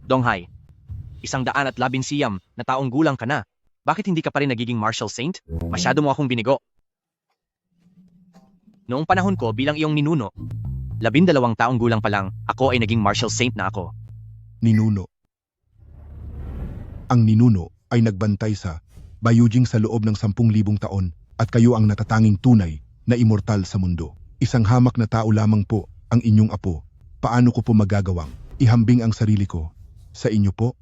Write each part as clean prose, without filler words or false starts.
Donghai, 111 na taong gulang ka na. Bakit hindi ka pa rin nagiging martial saint? Masyado mo akong binigo. Noong panahon ko bilang iyong ninuno, 12 taong gulang pa lang, ako ay naging martial saint na ako. Ninuno. Ang ninuno ay nagbantay sa Bayujing sa loob ng 10,000 taon at kayo ang natatanging tunay na immortal sa mundo. Isang hamak na tao lamang po ang inyong apo. Paano ko po magagawang ihambing ang sarili ko sa inyo po?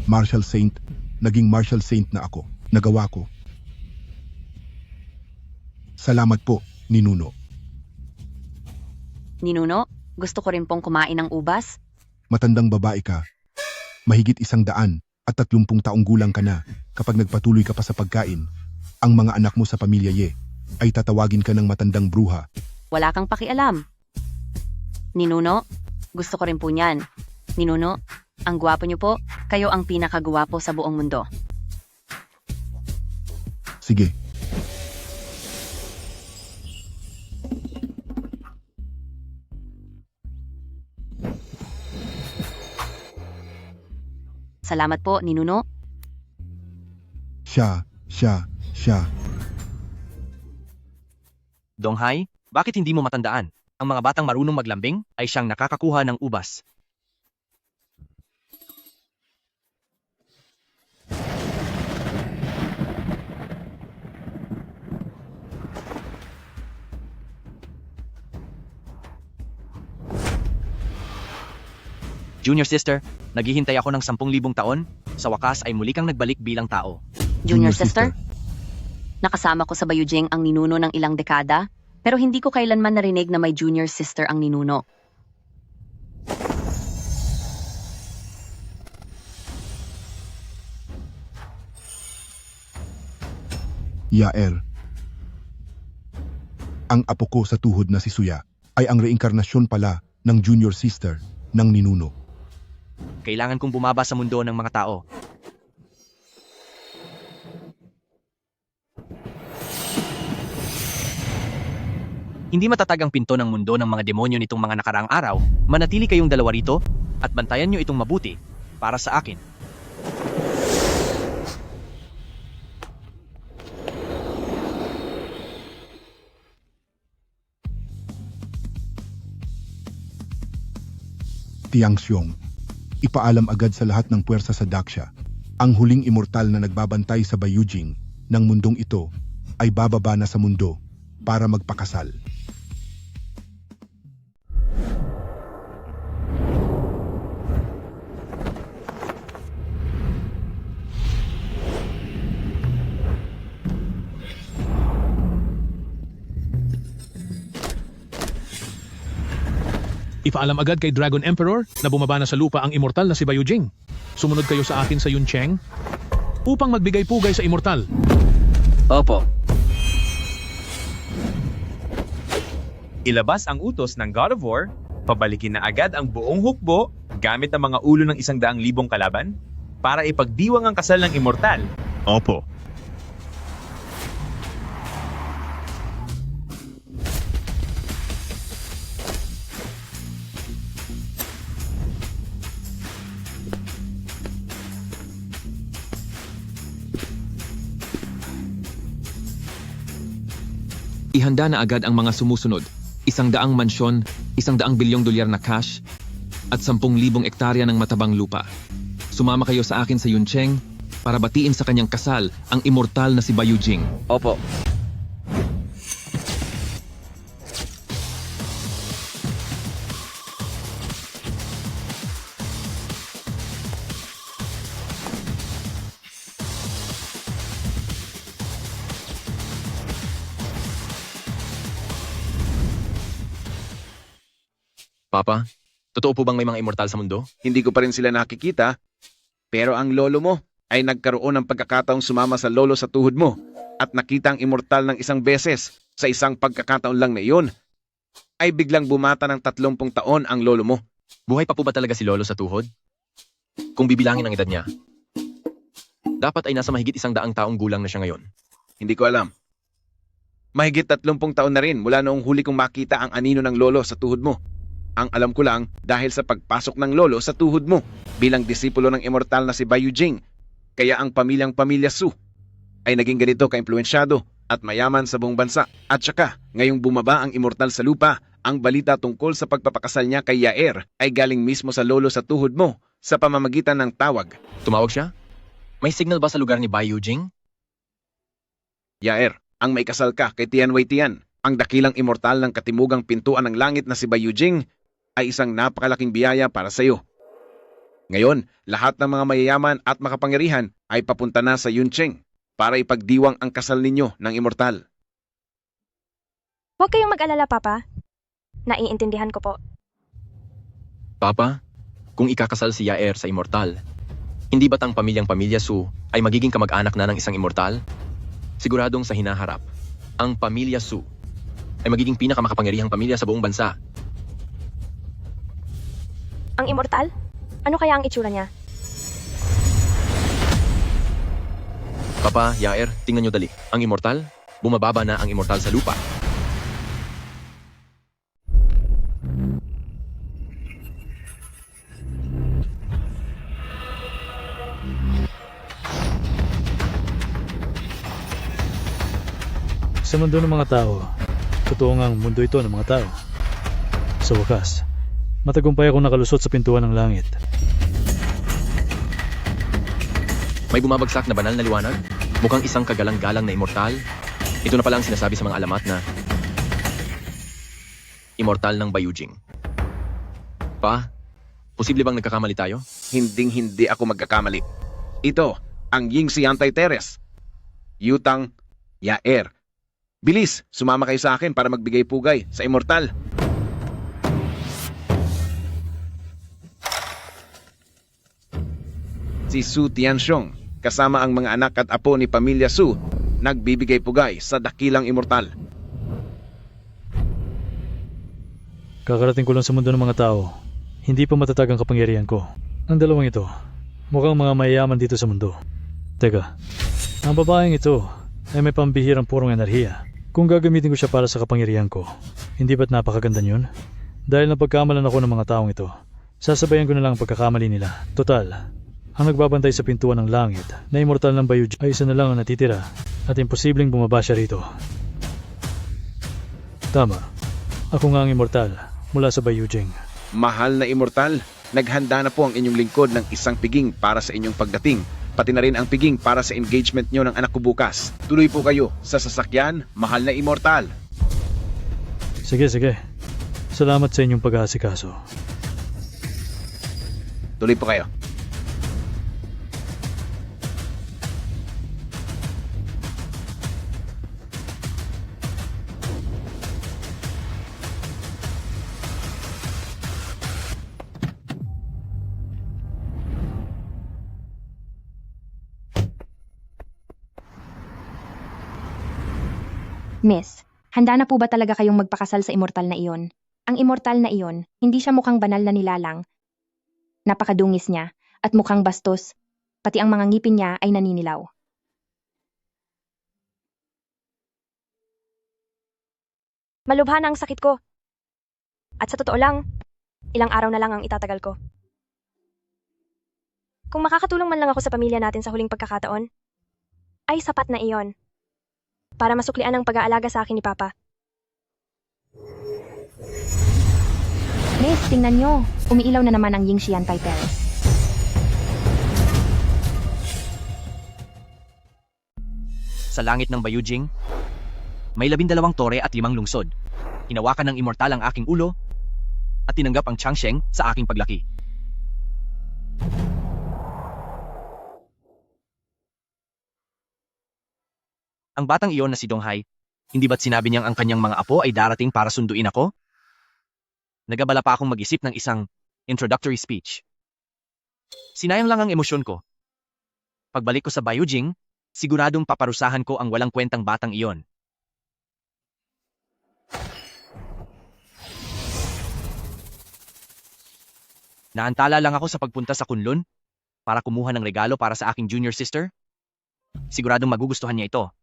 Martial Saint, naging Martial Saint na ako. Nagawa ko. Salamat po, Ninuno. Ninuno, gusto ko rin pong kumain ng ubas. Matandang babae ka. Mahigit 130 taong gulang ka na. Kapag nagpatuloy ka pa sa pagkain, ang mga anak mo sa pamilya Ye ay tatawagin ka ng matandang bruha. Wala kang pakialam. Ninuno, gusto ko rin po niyan. Ninuno, ang gwapo niyo po. Kayo ang pinakagwapo sa buong mundo. Sige. Salamat po, Ninuno. Siya. Donghai, bakit hindi mo matandaan? Ang mga batang marunong maglambing ay siyang nakakakuha ng ubas. Junior sister, naghihintay ako ng 10,000 taon. Sa wakas ay muli kang nagbalik bilang tao. Junior sister? Nakasama ko sa Bayujing ang ninuno ng ilang dekada, pero hindi ko kailanman narinig na may junior sister ang ninuno. Yael. Ang apo ko sa tuhod na si Suya ay ang reinkarnasyon pala ng junior sister ng Ninuno. Kailangan kong bumaba sa mundo ng mga tao. Hindi matatag ang pinto ng mundo ng mga demonyo nitong mga nakaraang araw. Manatili kayong dalawa rito at bantayan nyo itong mabuti para sa akin. Tiangxiong. Ipaalam agad sa lahat ng puwersa sa Daksha. Ang huling immortal na nagbabantay sa Bayujing ng mundong ito ay bababa na sa mundo para magpakasal. Ipaalam agad kay Dragon Emperor na bumaba na sa lupa ang immortal na si Bayujing. Sumunod kayo sa akin sa Yuncheng upang magbigay pugay sa immortal. Opo. Ilabas ang utos ng God of War, pabalikin na agad ang buong hukbo gamit ang mga ulo ng 100,000 kalaban para ipagdiwang ang kasal ng immortal. Opo. Ihanda na agad ang mga sumusunod. 100 mansyon, 100 bilyong dolyar na cash, at 10,000 ektarya ng matabang lupa. Sumama kayo sa akin sa Yuncheng para batiin sa kanyang kasal ang immortal na si Bayujing. Opo. Papa, totoo po bang may mga immortal sa mundo? Hindi ko pa rin sila nakikita, pero ang lolo mo ay nagkaroon ng pagkakataong sumama sa lolo sa tuhod mo at nakita ang immortal ng isang beses sa isang pagkakataon lang na iyon, ay biglang bumata ng 30 taon ang lolo mo. Buhay pa po ba talaga si Lolo sa tuhod? Kung bibilangin ang edad niya, dapat ay nasa mahigit 100 taong gulang na siya ngayon. Hindi ko alam. Mahigit 30 taon na rin mula noong huli kong makita ang anino ng lolo sa tuhod mo. Ang alam ko lang dahil sa pagpasok ng lolo sa tuhod mo bilang disipulo ng immortal na si Bai Yujing. Kaya ang pamilya Su ay naging ganito kaimpluwensyado at mayaman sa buong bansa. At saka, ngayong bumaba ang immortal sa lupa, ang balita tungkol sa pagpapakasal niya kay Yair ay galing mismo sa lolo sa tuhod mo sa pamamagitan ng tawag. Tumawag siya? May signal ba sa lugar ni Bai Yujing? Yair, ang may kasal ka kay Tian Wei Tian, ang dakilang immortal ng katimugang pintuan ng langit na si Bai Yujing, ay isang napakalaking biyaya para sa iyo. Ngayon, lahat ng mga mayayaman at makapangyarihan ay papunta na sa Yuncheng para ipagdiwang ang kasal ninyo ng immortal. Huwag kayong mag-alala, Papa. Naiintindihan ko po. Papa, kung ikakasal si Yair sa immortal, hindi ba't ang pamilya Su ay magiging kamag-anak na ng isang immortal? Siguradong sa hinaharap, ang pamilya Su ay magiging pinakamakapangyarihang pamilya sa buong bansa. Ang immortal? Ano kaya ang itsura niya? Papa, Yair, tingnan nyo dali. Ang immortal? Bumababa na ang immortal sa lupa. Sa mundo ng mga tao, totoo ngang mundo ito ng mga tao. Sa wakas, matagumpay akong nakalusot sa pintuan ng langit. May bumabagsak na banal na liwanag? Mukhang isang kagalang-galang na immortal? Ito na pala ang sinasabi sa mga alamat na immortal ng Bai Yujing. Pa, posible bang nagkakamali tayo? Hinding-hindi ako magkakamali. Ito, ang Yingxi Anti-Teres. Yutang Yair. Bilis, sumama kayo sa akin para magbigay pugay sa immortal. Si Su Tianxiong, kasama ang mga anak at apo ni pamilya Su, nagbibigay pugay sa dakilang immortal. Kakarating ko lang sa mundo ng mga tao. Hindi pa matatag ang kapangyarihan ko. Ang dalawang ito, mukhang mga mayayaman dito sa mundo. Teka, ang babaeng ito ay may pambihirang purong enerhiya. Kung gagamitin ko siya para sa kapangyarihan ko, hindi ba't napakaganda yun? Dahil napagkamalan ako ng mga taong ito, sasabayan ko na lang ang pagkakamali nila. Total, ang nagbabantay sa pintuan ng langit na immortal ng Bai Yujing ay isa na lang ang natitira at imposibleng bumaba siya rito. Tama, ako nga ang immortal mula sa Bai Yujing. Mahal na immortal, naghanda na po ang inyong lingkod ng isang piging para sa inyong pagdating. Pati na rin ang piging para sa engagement nyo ng anak ko bukas. Tuloy po kayo sa sasakyan, mahal na immortal. Sige. Salamat sa inyong pag-aasikaso. Tuloy po kayo. Miss, handa na po ba talaga kayong magpakasal sa immortal na iyon? Ang immortal na iyon, hindi siya mukhang banal na nilalang. Napakadungis niya, at mukhang bastos. Pati ang mga ngipin niya ay naninilaw. Malubha na ang sakit ko. At sa totoo lang, ilang araw na lang ang itatagal ko. Kung makakatulong man lang ako sa pamilya natin sa huling pagkakataon, ay sapat na iyon. Para masuklian ang pag-aalaga sa akin ni Papa. Miss, tingnan nyo. Umiilaw na naman ang Yingxi Anti-Teres. Sa langit ng Bai Yujing, may 12 tore at 5 lungsod. Hinawakan ng immortal ang aking ulo at tinanggap ang Changsheng sa aking paglaki. Ang batang iyon na si Donghai, hindi ba't sinabi niyang ang kanyang mga apo ay darating para sunduin ako? Nagabala pa akong mag-isip ng isang introductory speech. Sinayang lang ang emosyon ko. Pagbalik ko sa Bai Yujing, siguradong paparusahan ko ang walang kwentang batang iyon. Naantala lang ako sa pagpunta sa Kunlun para kumuha ng regalo para sa aking junior sister. Siguradong magugustuhan niya ito.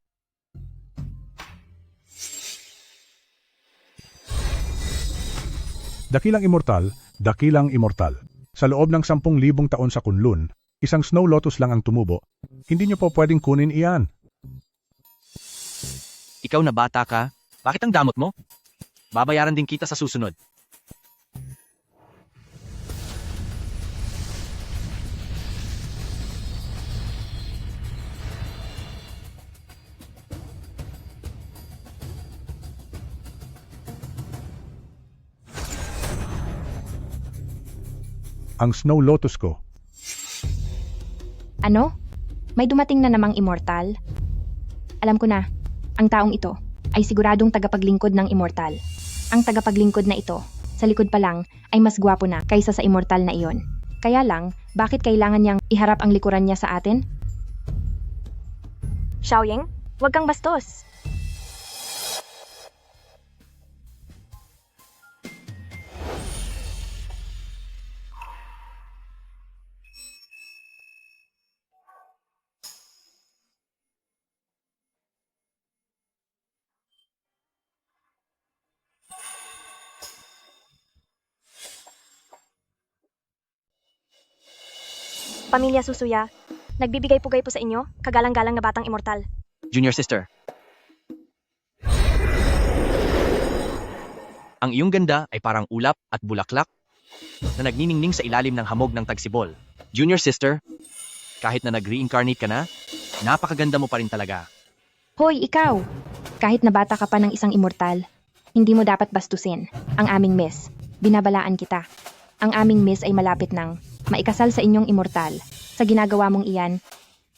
Dakilang immortal. Sa loob ng 10,000 taon sa Kunlun, isang Snow Lotus lang ang tumubo. Hindi niyo po pwedeng kunin iyan. Ikaw na bata ka, bakit ang damot mo? Babayaran din kita sa susunod. Ang Snow Lotus ko. Ano? May dumating na namang immortal? Alam ko na, ang taong ito ay siguradong tagapaglingkod ng immortal. Ang tagapaglingkod na ito, sa likod pa lang, ay mas gwapo na kaysa sa immortal na iyon. Kaya lang, bakit kailangan niyang iharap ang likuran niya sa atin? Xiaoying, huwag kang bastos. Pamilya Susuya, nagbibigay pugay po sa inyo, kagalang-galang na batang immortal. Junior sister. Ang iyong ganda ay parang ulap at bulaklak na nagniningning sa ilalim ng hamog ng tagsibol. Junior sister, kahit na nag-reincarnate ka na, napakaganda mo pa rin talaga. Hoy, ikaw! Kahit na bata ka pa ng isang immortal, hindi mo dapat bastusin ang aming miss. Binabalaan kita. Ang aming miss ay malapit nang maikasal sa inyong immortal. Sa ginagawa mong iyan,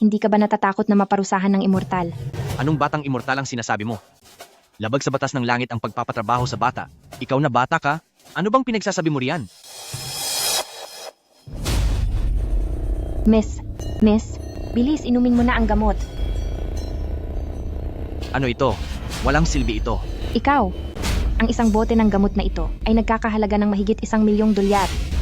hindi ka ba natatakot na maparusahan ng immortal? Anong batang immortal ang sinasabi mo? Labag sa batas ng langit ang pagpapatrabaho sa bata. Ikaw na bata ka? Ano bang pinagsasabi mo riyan? Miss, bilis inumin mo na ang gamot. Ano ito? Walang silbi ito. Ikaw, ang isang bote ng gamot na ito ay nagkakahalaga ng mahigit $1,000,000.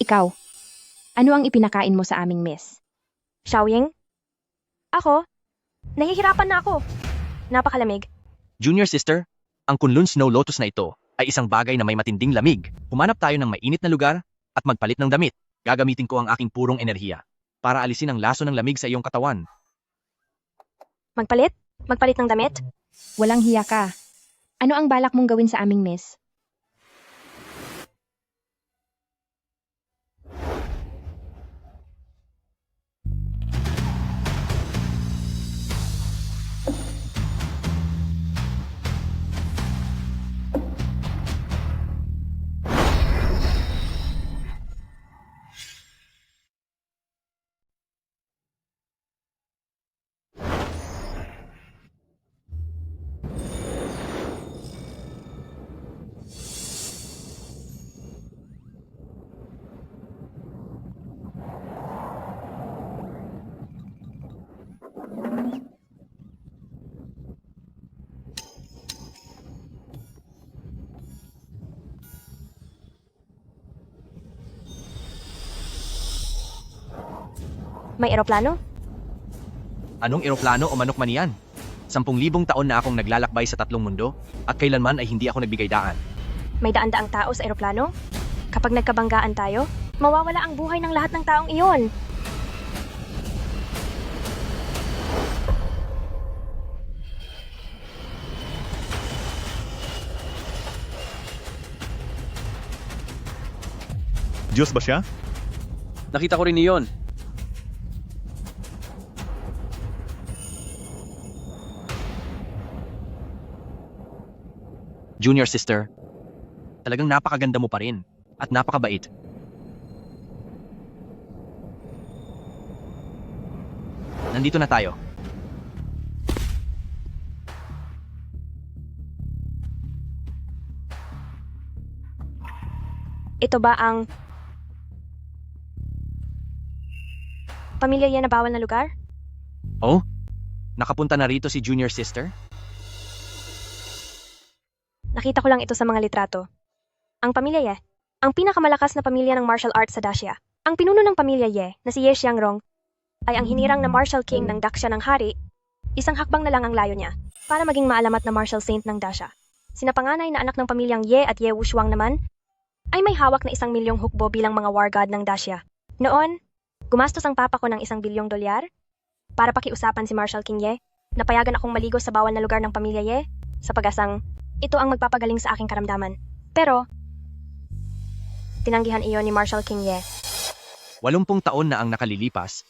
Ikaw, ano ang ipinakain mo sa aming miss? Xiaoying? Ako? Nahihirapan na ako. Napakalamig. Junior sister, ang Kunlun Snow Lotus na ito ay isang bagay na may matinding lamig. Humanap tayo ng mainit na lugar at magpalit ng damit. Gagamitin ko ang aking purong enerhiya para alisin ang laso ng lamig sa iyong katawan. Magpalit? Magpalit ng damit? Walang hiya ka. Ano ang balak mong gawin sa aming miss? May eroplano? Anong eroplano o manok man yan? 10,000 taon na akong naglalakbay sa 3 mundo at kailanman ay hindi ako nagbigay daan. May daan-daang tao sa eroplano? Kapag nagkabanggaan tayo, mawawala ang buhay ng lahat ng taong iyon. Diyos ba siya? Nakita ko rin iyon. Junior sister, talagang napakaganda mo pa rin at napakabait. Nandito na tayo. Ito ba ang pamilya yan na bawal na lugar? Oh? Nakapunta na rito si Junior sister? Nakita ko lang ito sa mga litrato. Ang pamilya Ye, ang pinakamalakas na pamilya ng martial arts sa Dacia. Ang pinuno ng pamilya Ye, na si Ye Xiangrong, ay ang hinirang na Martial King ng Daksha ng Hari, isang hakbang na lang ang layo niya para maging maalamat na Martial Saint ng Dasha. Sina panganay na anak ng pamilyang Ye at Ye Wushuang naman ay may hawak na 1 milyong hukbo bilang mga war god ng Dacia. Noon, gumastos ang papa ko ng 1 bilyong dolyar para pakiusapan si Martial King Ye na payagan akong maligo sa bawal na lugar ng pamilya Ye sa pag-asang ito ang magpapagaling sa aking karamdaman. Pero, tinanggihan iyon ni Martial King Ye. 80 taon na ang nakalilipas.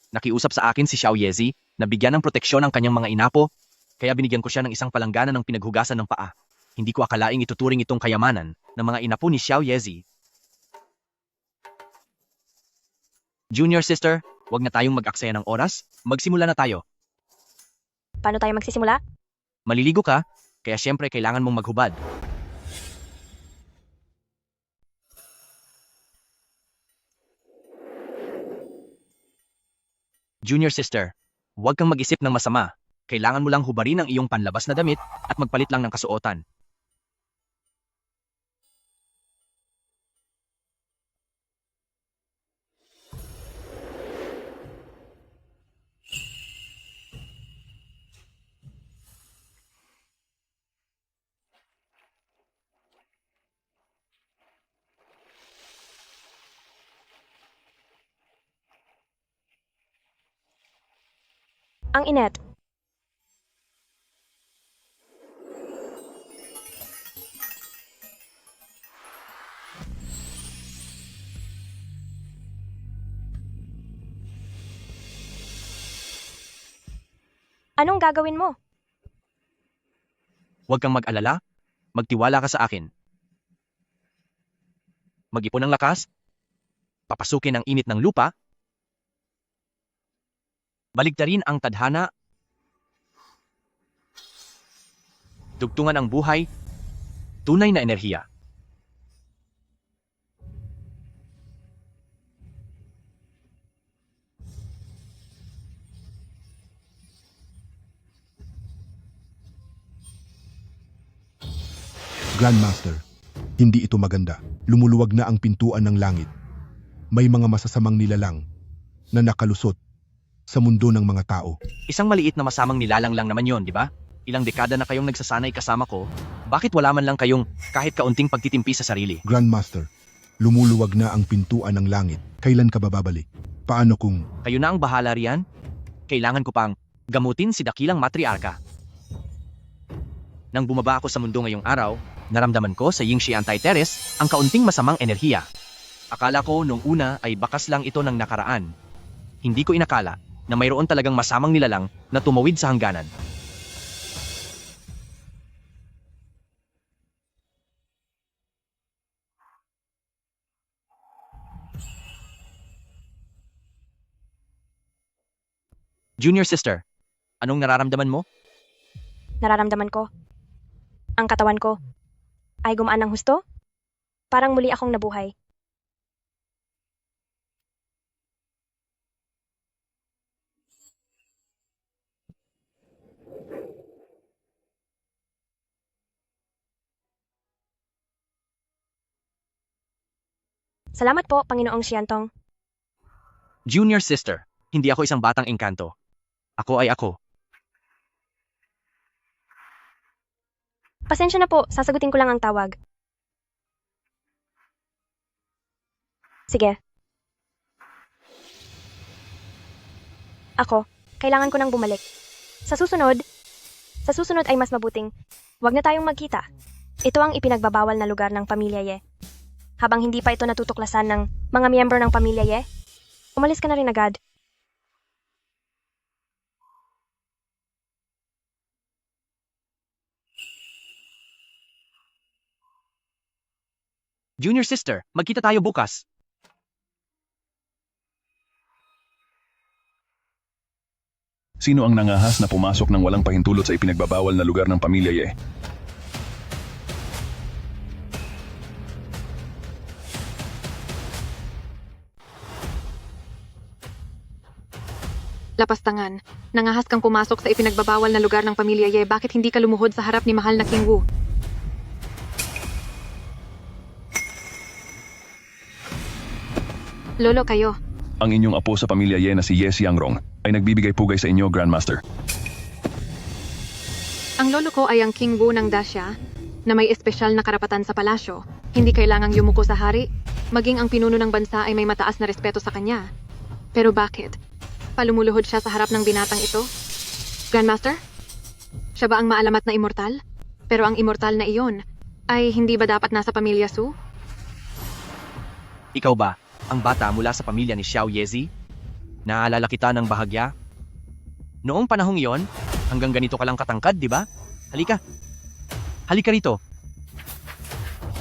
Nakiusap sa akin si Xiao Yezi na bigyan ng proteksyon ang kanyang mga inapo, kaya binigyan ko siya ng isang palanggana ng pinaghugasan ng paa. Hindi ko akalaing ituturing itong kayamanan ng mga inapo ni Xiao Yezi. Junior sister, wag na tayong mag-aksaya ng oras. Magsimula na tayo. Paano tayo magsisimula? Maliligo ka, kaya syempre kailangan mong maghubad. Junior sister, huwag kang mag-isip ng masama. Kailangan mo lang hubarin ang iyong panlabas na damit at magpalit lang ng kasuotan. Ang init. Anong gagawin mo? Huwag kang mag-alala. Magtiwala ka sa akin. Mag-ipon ng lakas. Papasukin ang init ng lupa. Baligtarin ang tadhana. Dugtungan ang buhay. Tunay na enerhiya. Grandmaster, hindi ito maganda. Lumuluwag na ang pintuan ng langit. May mga masasamang nilalang na nakalusot sa mundo ng mga tao. Isang maliit na masamang nilalang lang naman yon, di ba? Ilang dekada na kayong nagsasanay kasama ko. Bakit wala man lang kayong kahit kaunting pagtitimpi sa sarili? Grandmaster, lumuluwag na ang pintuan ng langit. Kailan ka ba babalik? Paano kung... Kayo na ang bahala riyan? Kailangan ko pang gamutin si dakilang matriarka. Nang bumaba ako sa mundo ngayong araw, naramdaman ko sa Yingxi Anti-Terrace ang kaunting masamang enerhiya. Akala ko nung una ay bakas lang ito ng nakaraan. Hindi ko inakala na mayroon talagang masamang nilalang na tumawid sa hangganan. Junior sister, anong nararamdaman mo? Nararamdaman ko. Ang katawan ko ay gumaan ng husto. Parang muli akong nabuhay. Salamat po, Panginoong Xiantong. Junior sister, hindi ako isang batang engkanto. Ako ay ako. Pasensya na po, sasagutin ko lang ang tawag. Sige. Ako, kailangan ko nang bumalik. Sa susunod ay mas mabuting, wag na tayong magkita. Ito ang ipinagbabawal na lugar ng pamilya Ye. Habang hindi pa ito natutuklasan ng mga miyembro ng pamilya Ye, umalis ka na rin agad. Junior sister, magkita tayo bukas. Sino ang nangahas na pumasok ng walang pahintulot sa ipinagbabawal na lugar ng pamilya Ye? Lapastangan, nangahas kang pumasok sa ipinagbabawal na lugar ng pamilya Ye, bakit hindi ka lumuhod sa harap ni mahal na King Wu? Lolo kayo, Ang inyong apo sa pamilya Ye na si Ye Xiangrong ay nagbibigay pugay sa inyo, Grandmaster. Ang lolo ko ay ang King Wu ng Dacia, na may espesyal na karapatan sa palasyo. Hindi kailangang yumuko sa hari, maging ang pinuno ng bansa ay may mataas na respeto sa kanya. Pero bakit? Palumuluhod siya sa harap ng binatang ito? Grandmaster? Siya ba ang maalamat na immortal? Pero ang immortal na iyon ay hindi ba dapat nasa pamilya Su? Ikaw ba, ang bata mula sa pamilya ni Xiao Yezi? Naalala kita ng bahagya? Noong panahong iyon, hanggang ganito ka lang katangkad, di ba? Halika. Halika rito.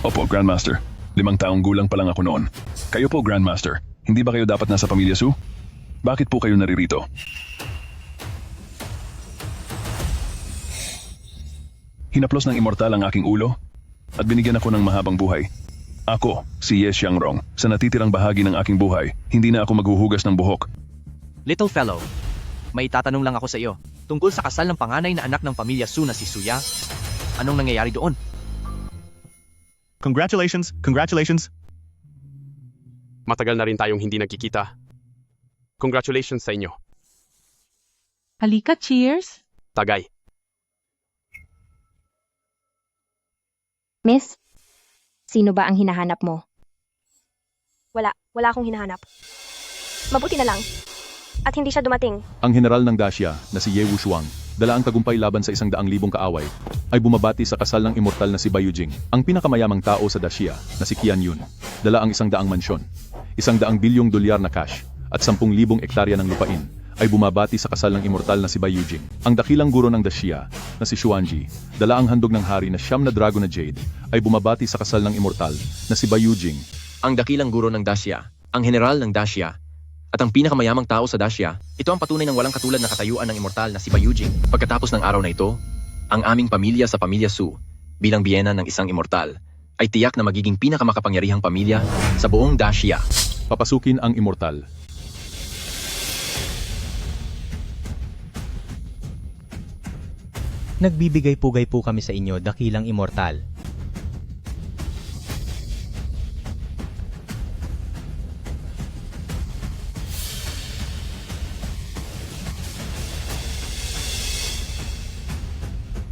Opo, Grandmaster. 5 taong gulang pa lang ako noon. Kayo po, Grandmaster. Hindi ba kayo dapat nasa pamilya Su? Bakit po kayo naririto? Hinaplos ng immortal ang aking ulo at binigyan ako ng mahabang buhay. Ako, si Ye Xiangrong, sa natitirang bahagi ng aking buhay, hindi na ako maghuhugas ng buhok. Little fellow, may tatanong lang ako sa iyo. Tungkol sa kasal ng panganay na anak ng pamilya Su na si Suya, anong nangyayari doon? Congratulations! Congratulations! Matagal na rin tayong hindi nagkikita. Congratulations sa inyo. Halika, cheers! Tagay. Miss, sino ba ang hinahanap mo? Wala akong hinahanap. Mabuti na lang. At hindi siya dumating. Ang general ng Dacia na si Ye Wushuang, dala ang tagumpay laban sa 100,000 kaaway, ay bumabati sa kasal ng immortal na si Bai Yujing, ang pinakamayamang tao sa Dacia na si Qian Yun. Dala ang 100 mansyon, 100 bilyong dolyar na cash, at 10,000 ektarya ng lupain, ay bumabati sa kasal ng immortal na si Bai Yujing. Ang dakilang guro ng Dacia na si Xuanji, dala ang handog ng hari na siyam na dragon na jade, ay bumabati sa kasal ng immortal na si Bai Yujing. Ang dakilang guro ng Dacia, ang general ng Dacia, at ang pinakamayamang tao sa Dacia, ito ang patunay ng walang katulad na katayuan ng immortal na si Bai Yujing. Pagkatapos ng araw na ito, ang aming pamilya sa pamilya Su, bilang biyena ng isang immortal, ay tiyak na magiging pinakamakapangyarihang pamilya sa buong Dacia. Papasukin ang immortal. Nagbibigay pugay po kami sa inyo, dakilang immortal.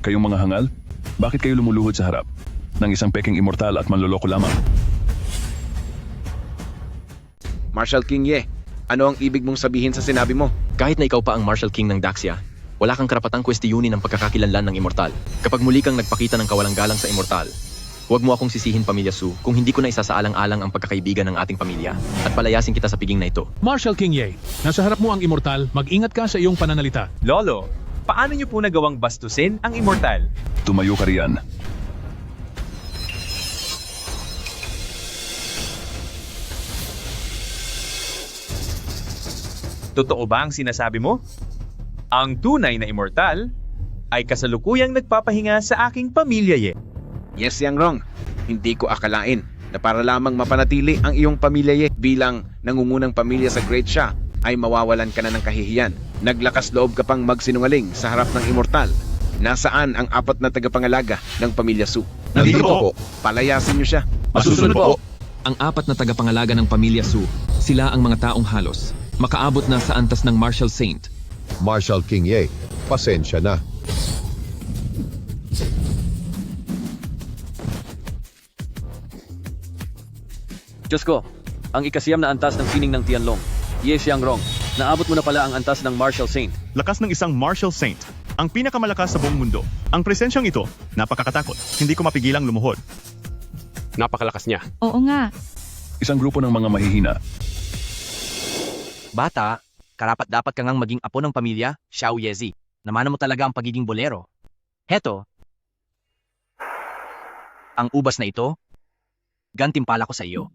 Kayong mga hangal, bakit kayo lumuluhod sa harap ng isang peking immortal at manloloko lamang? Marshal King Ye, ano ang ibig mong sabihin sa sinabi mo? Kahit na ikaw pa ang Marshal King ng Dacia, wala kang karapatang kwestiyunin ang pagkakakilanlan ng immortal. Kapag muli kang nagpakita ng kawalang galang sa immortal, huwag mo akong sisihin, pamilya Su, kung hindi ko na isasaalang-alang ang pagkakaibigan ng ating pamilya at palayasin kita sa piging na ito. Marshal King Ye, nasa harap mo ang immortal, mag-ingat ka sa iyong pananalita. Lolo, paano niyo po nagawang bastusin ang immortal? Tumayo ka riyan. Totoo ba ang sinasabi mo? Ang tunay na immortal ay kasalukuyang nagpapahinga sa aking pamilya Ye. Yes, Xiangrong. Hindi ko akalain na para lamang mapanatili ang iyong pamilya Ye bilang nangungunang pamilya sa Great Xia ay mawawalan ka na ng kahihiyan. Naglakas loob ka pang magsinungaling sa harap ng immortal. Nasaan ang 4 na tagapangalaga ng pamilya Su? Nandito po. Palayasin niyo siya. Masusunod po. Ang 4 na tagapangalaga ng pamilya Su, sila ang mga taong halos makaabot na sa antas ng Marshal Saint. Marshal King Ye, pasensya na. Diyos ko, ang ikasiyam na antas ng sining ng Tianlong, Ye Xiangrong, naabot mo na pala ang antas ng Marshal Saint. Lakas ng isang Marshal Saint, ang pinakamalakas sa buong mundo. Ang presensyang ito, napakakatakot. Hindi ko mapigilang lumuhod. Napakalakas niya. Oo nga. Isang grupo ng mga mahihina. Bata, karapat dapat ka ngang maging apo ng pamilya, Xiao Yezi. Namana mo talaga ang pagiging bolero. Heto, ang ubas na ito, gantimpala ko sa iyo.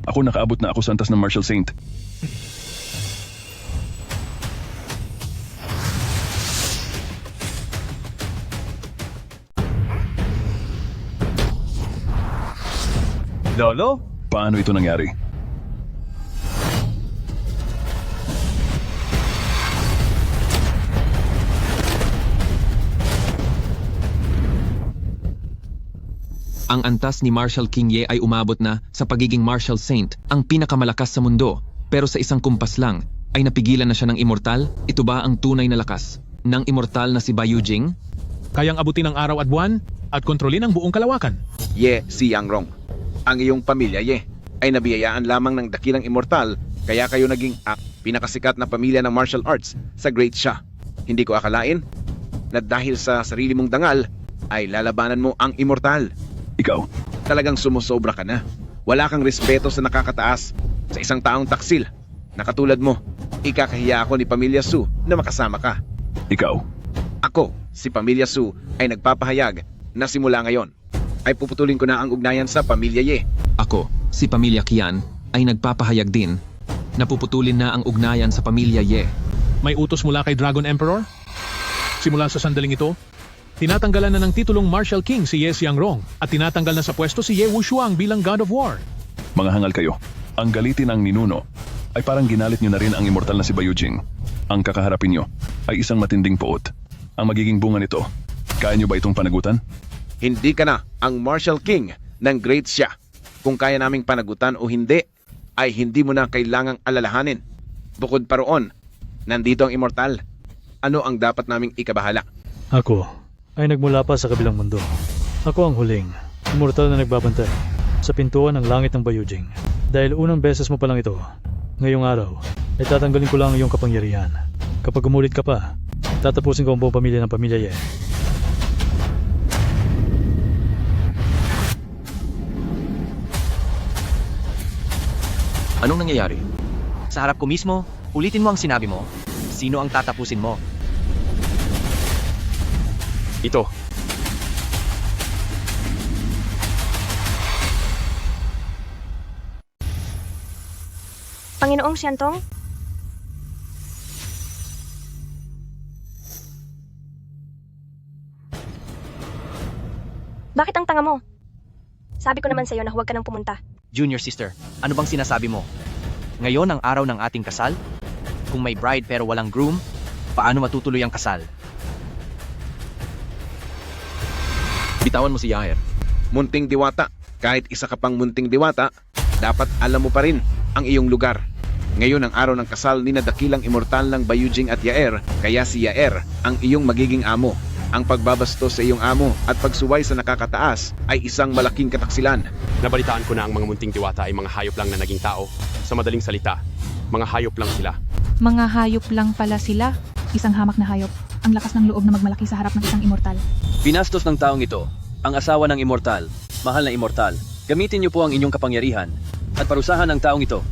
Ako nakaabot na ako sa antas ng Marshal Saint. Lolo? Paano ito nangyari? Ang antas ni Marshal King Ye ay umabot na sa pagiging Marshal Saint, ang pinakamalakas sa mundo. Pero sa isang kumpas lang, ay napigilan na siya ng immortal? Ito ba ang tunay na lakas ng immortal na si Bai Yujing? Kayang abutin ang araw at buwan at kontrolin ang buong kalawakan. Ye si Yangrong. Ang iyong pamilya, Ye, ay nabiyayaan lamang ng dakilang immortal, kaya kayo naging pinakasikat na pamilya ng martial arts sa Great Xia. Hindi ko akalain na dahil sa sarili mong dangal, ay lalabanan mo ang immortal. Ikaw? Talagang sumusobra ka na. Wala kang respeto sa nakakataas, sa isang taong taksil. Na katulad mo, ikakahiya ako ni Pamilya Su na makasama ka. Ikaw? Ako, si Pamilya Su, ay nagpapahayag na simula ngayon, ay puputulin ko na ang ugnayan sa Pamilya Ye. Ako, si Pamilya Qian, ay nagpapahayag din na puputulin na ang ugnayan sa Pamilya Ye. May utos mula kay Dragon Emperor? Simula sa sandaling ito, tinatanggalan na ng titulong Martial King si Ye Xiangrong at tinatanggal na sa pwesto si Ye Wushuang bilang God of War. Mga hangal kayo. Ang galitin ng ninuno ay parang ginalit nyo na rin ang immortal na si Bai Yujing. Ang kakaharapin nyo ay isang matinding poot. Ang magiging bunga nito, kaya nyo ba itong panagutan? Hindi ka na ang Martial King ng Great Xia. Kung kaya naming panagutan o hindi, ay hindi mo na kailangang alalahanin. Bukod pa roon, nandito ang immortal. Ano ang dapat naming ikabahala? Ako ay nagmula pa sa kabilang mundo. Ako ang huling, immortal na nagbabantay sa pintuan ng langit ng Bai Yujing. Dahil unang beses mo pa lang ito, ngayong araw, ay tatanggalin ko lang ang iyong kapangyarihan. Kapag umulit ka pa, tatapusin ko ang buong pamilya ng Pamilya Ye. Anong nangyayari? Sa harap ko mismo, ulitin mo ang sinabi mo. Sino ang tatapusin mo? Ito. Panginoong Xiantong? Bakit ang tanga mo? Sabi ko naman sa'yo na huwag ka nang pumunta. Junior sister, ano bang sinasabi mo? Ngayon ang araw ng ating kasal? Kung may bride pero walang groom, paano matutuloy ang kasal? Bitawan mo si Yair. Munting diwata. Kahit isa ka pang munting diwata, dapat alam mo pa rin ang iyong lugar. Ngayon ang araw ng kasal ni na dakilang immortal ng Bai Yujing at Yair, kaya si Yair ang iyong magiging amo. Ang pagbabastos sa iyong amo at pagsuway sa nakakataas ay isang malaking kataksilan. Nabalitaan ko na ang mga munting diwata ay mga hayop lang na naging tao. Sa madaling salita, mga hayop lang sila. Mga hayop lang pala sila. Isang hamak na hayop. Ang lakas ng loob na magmalaki sa harap ng isang immortal. Pinastos ng taong ito, ang asawa ng immortal, mahal na immortal. Gamitin niyo po ang inyong kapangyarihan at parusahan ang taong ito.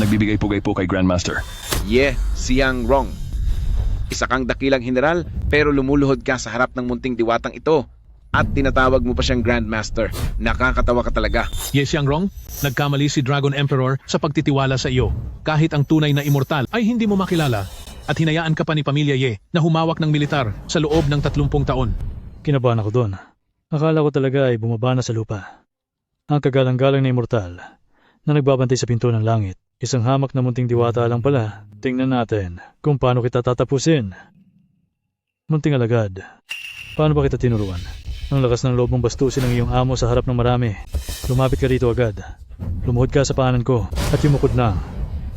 Nagbibigay pugay po kay Grandmaster. Ye Xiangrong. Isa kang dakilang general pero lumuluhod ka sa harap ng munting diwatang ito at tinatawag mo pa siyang Grandmaster. Nakakatawa ka talaga. Ye Xiangrong, nagkamali si Dragon Emperor sa pagtitiwala sa iyo. Kahit ang tunay na immortal ay hindi mo makilala at hinayaan ka pa ni Pamilya Ye na humawak ng militar sa loob ng 30 taon. Kinabahan ako doon. Akala ko talaga ay bumaba na sa lupa. Ang kagalang-galang na immortal na nagbabantay sa pinto ng langit. Isang hamak na munting diwata lang pala. Tingnan natin kung paano kita tatapusin. Munting alagad, paano ba kita tinuruan? Ang lakas ng loob mong bastusin ang iyong amo sa harap ng marami. Lumapit ka rito agad. Lumuhod ka sa paanan ko at yumukod na.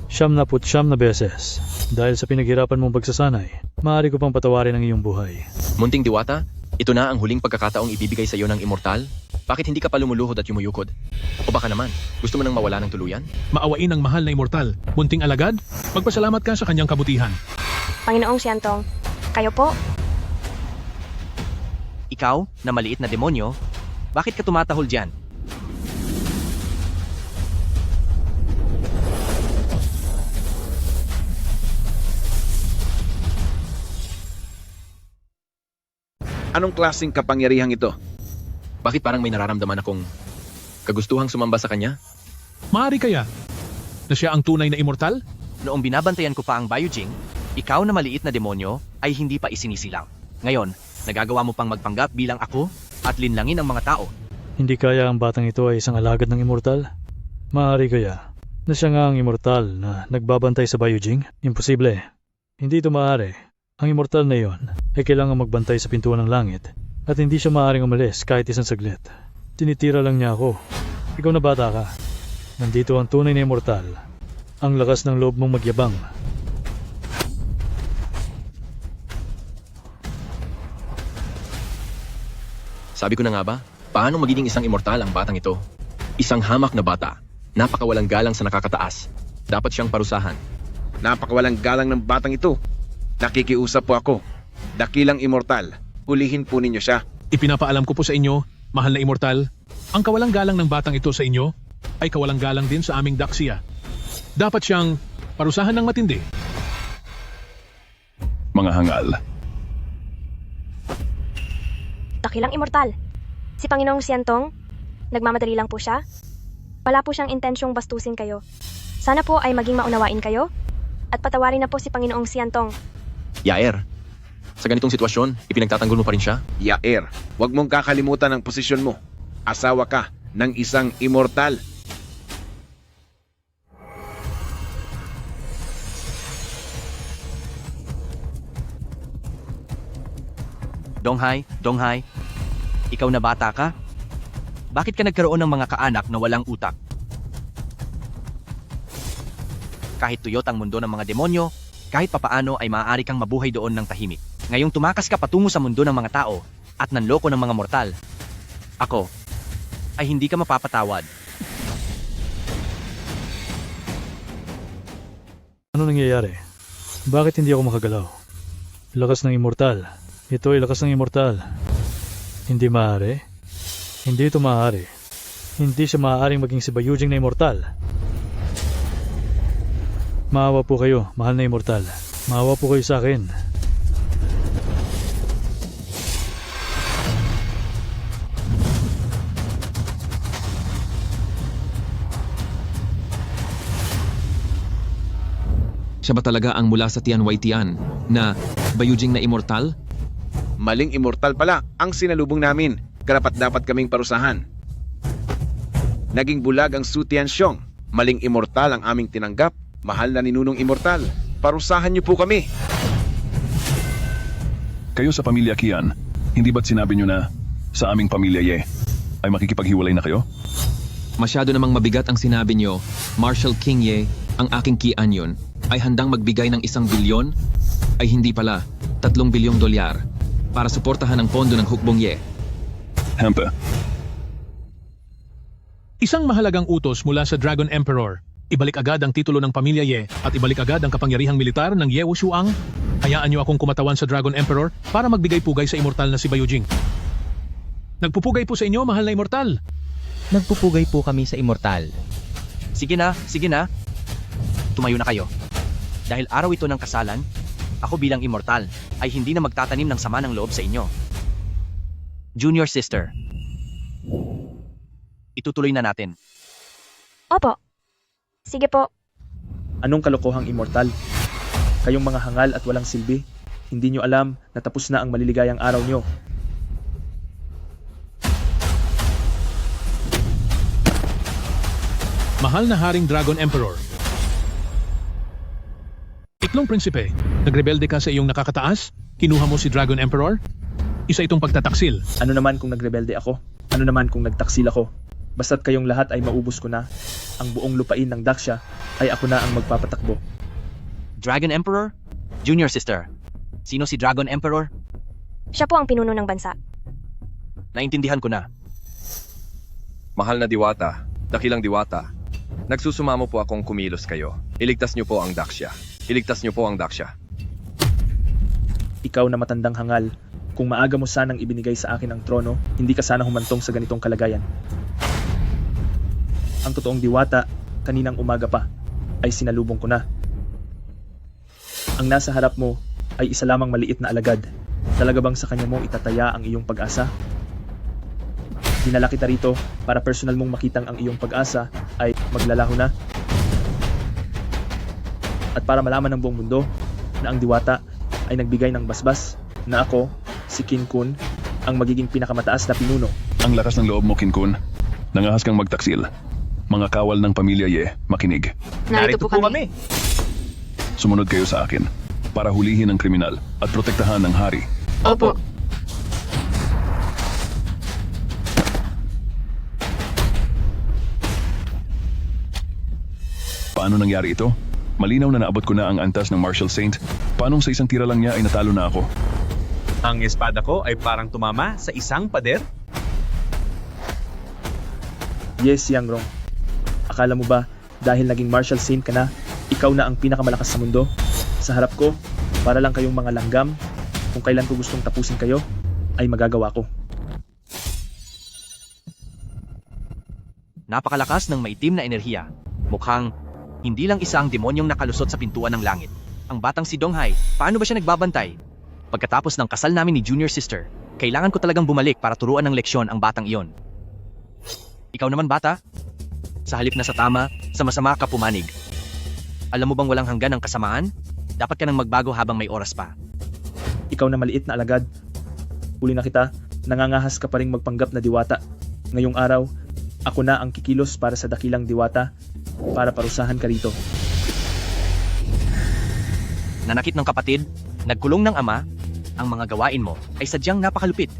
79 na beses. Dahil sa pinaghirapan mong pagsasanay, maaari ko pang patawarin ang iyong buhay. Munting diwata, ito na ang huling pagkakataong ibibigay sa iyo ng immortal? Bakit hindi ka pa lumuluhod at yumuyukod? O baka naman, gusto mo nang mawala ng tuluyan? Maawain ang mahal na immortal. Munting alagad, magpasalamat ka sa kanyang kabutihan. Panginoong Xiantong, kayo po? Ikaw, na maliit na demonyo, bakit ka tumatahol dyan? Anong klaseng kapangyarihang ito? Bakit parang may nararamdaman akong kagustuhang sumamba sa kanya? Maaari kaya na siya ang tunay na immortal? Noong binabantayan ko pa ang Bai Yujing, ikaw na maliit na demonyo ay hindi pa isinisilang. Ngayon, nagagawa mo pang magpanggap bilang ako at linlangin ang mga tao. Hindi kaya ang batang ito ay isang alagad ng immortal? Maaari kaya na siya nga ang immortal na nagbabantay sa Bai Yujing? Imposible. Hindi ito maaari. Ang immortal na iyon ay kailangang magbantay sa pintuan ng langit At hindi siya maaaring umalis kahit isang saglit. Tinitira lang niya ako. Ikaw na bata ka. Nandito ang tunay na immortal. Ang lakas ng loob mong magyabang. Sabi ko na nga ba, paano magiging isang immortal ang batang ito? Isang hamak na bata. Napakawalang galang sa nakakataas. Dapat siyang parusahan. Napakawalang galang ng batang ito. Nakikiusap po ako. Dakilang immortal. Hulihin po ninyo siya. Ipinapaalam ko po sa inyo, mahal na immortal, ang kawalang galang ng batang ito sa inyo ay kawalang galang din sa aming Daxia. Dapat siyang parusahan ng matindi. Mga hangal. Dakilang immortal. Si Panginoong Siantong, nagmamadali lang po siya. Wala po siyang intensyong bastusin kayo. Sana po ay maging maunawain kayo at patawarin na po si Panginoong Siantong. Yaer, sa ganitong sitwasyon, ipinagtatanggol mo pa rin siya? Yaer, huwag mong kakalimutan ang posisyon mo. Asawa ka ng isang immortal. Donghai, ikaw na bata ka? Bakit ka nagkaroon ng mga kaanak na walang utak? Kahit tuyot ang mundo ng mga demonyo, kahit papaano ay maaari kang mabuhay doon ng tahimik. Ngayong tumakas ka patungo sa mundo ng mga tao at nanloko ng mga mortal. Ako, ay hindi ka mapapatawad. Ano nangyayari? Bakit hindi ako makagalaw? Lakas ng immortal. Ito ay lakas ng immortal. Hindi maaari. Hindi ito maaari. Hindi siya maaaring maging si Bayujing na immortal. Maawa po kayo, mahal na immortal. Maawa po kayo sa akin. Siya ba talaga ang mula sa Tian Wai Tian na Bayujing na immortal? Maling immortal pala ang sinalubong namin. Karapat-dapat kaming parusahan. Naging bulag ang Su Tianxiong. Maling immortal ang aming tinanggap. Mahal na ninunong immortal. Parusahan niyo po kami. Kayo sa pamilya Qian, hindi ba't sinabi niyo na sa aming pamilya Ye ay makikipaghiwalay na kayo? Masyado namang mabigat ang sinabi niyo, Marshal King Ye, ang aking Qian yun, ay handang magbigay ng 1 bilyon? Ay hindi pala, 3 bilyong dolyar para suportahan ang pondo ng hukbong Ye. Hempe. Isang mahalagang utos mula sa Dragon Emperor. Ibalik agad ang titulo ng pamilya Ye at ibalik agad ang kapangyarihang militar ng Ye Wushuang. Hayaan niyo akong kumatawan sa Dragon Emperor para magbigay-pugay sa immortal na si Bayujing. Nagpupugay po sa inyo, mahal na immortal. Nagpupugay po kami sa immortal. Sige na. Tumayo na kayo. Dahil araw ito ng kasalan, ako bilang immortal ay hindi na magtatanim ng sama ng loob sa inyo. Junior sister, itutuloy na natin. Opo. Sige po. Anong kalokohang immortal? Kayong mga hangal at walang silbi, hindi nyo alam na tapos na ang maliligayang araw nyo. Mahal na Haring Dragon Emperor. Iklong prinsipe, nagrebelde ka sa iyong nakakataas? Kinuha mo si Dragon Emperor? Isa itong pagtataksil. Ano naman kung nagrebelde ako? Ano naman kung nagtaksil ako? Basta't kayong lahat ay maubos ko na, ang buong lupain ng Daxia ay ako na ang magpapatakbo. Dragon Emperor? Junior sister, sino si Dragon Emperor? Siya po ang pinuno ng bansa. Naintindihan ko na. Mahal na diwata, dakilang diwata, nagsusumamo po akong kumilos kayo. Iligtas niyo po ang Daxia. Iligtas niyo po ang Daxia. Ikaw na matandang hangal, kung maaga mo sanang ibinigay sa akin ang trono, hindi ka sana humantong sa ganitong kalagayan. Ang totoong diwata, kaninang umaga pa, ay sinalubong ko na. Ang nasa harap mo ay isa lamang maliit na alagad. Talaga bang sa kanya mo itataya ang iyong pag-asa? Dinala kita rito para personal mong makitang ang iyong pag-asa ay maglalaho na. At para malaman ng buong mundo na ang diwata ay nagbigay ng basbas na ako, si Qin Kun, ang magiging pinakamataas na pinuno. Ang lakas ng loob mo, Qin Kun. Nangahas kang magtaksil. Mga kawal ng pamilya Ye, makinig. Narito po kami. Sumunod kayo sa akin para hulihin ang kriminal at protektahan ang hari. Opo. Paano nangyari ito? Malinaw na naabot ko na ang antas ng Martial Saint. Paanong sa isang tira lang niya ay natalo na ako? Ang espada ko ay parang tumama sa isang pader? Yes, Yang Rong. Akala mo ba, dahil naging Martial Saint ka na, ikaw na ang pinakamalakas sa mundo? Sa harap ko, para lang kayong mga langgam, kung kailan ko gustong tapusin kayo, ay magagawa ko. Napakalakas ng maitim na enerhiya. Mukhang hindi lang isa ang demonyong nakalusot sa pintuan ng langit. Ang batang si Donghai, paano ba siya nagbabantay? Pagkatapos ng kasal namin ni Junior Sister, kailangan ko talagang bumalik para turuan ng leksyon ang batang iyon. Ikaw naman bata? Sa halip na sa tama, sa masama ka pumanig. Alam mo bang walang hanggan ang kasamaan? Dapat ka nang magbago habang may oras pa. Ikaw na maliit na alagad. Huli na kita, nangangahas ka pa ring magpanggap na diwata. Ngayong araw, ako na ang kikilos para sa dakilang diwata para parusahan ka rito. Nanakit ng kapatid, nagkulong ng ama, ang mga gawain mo ay sadyang napakalupit.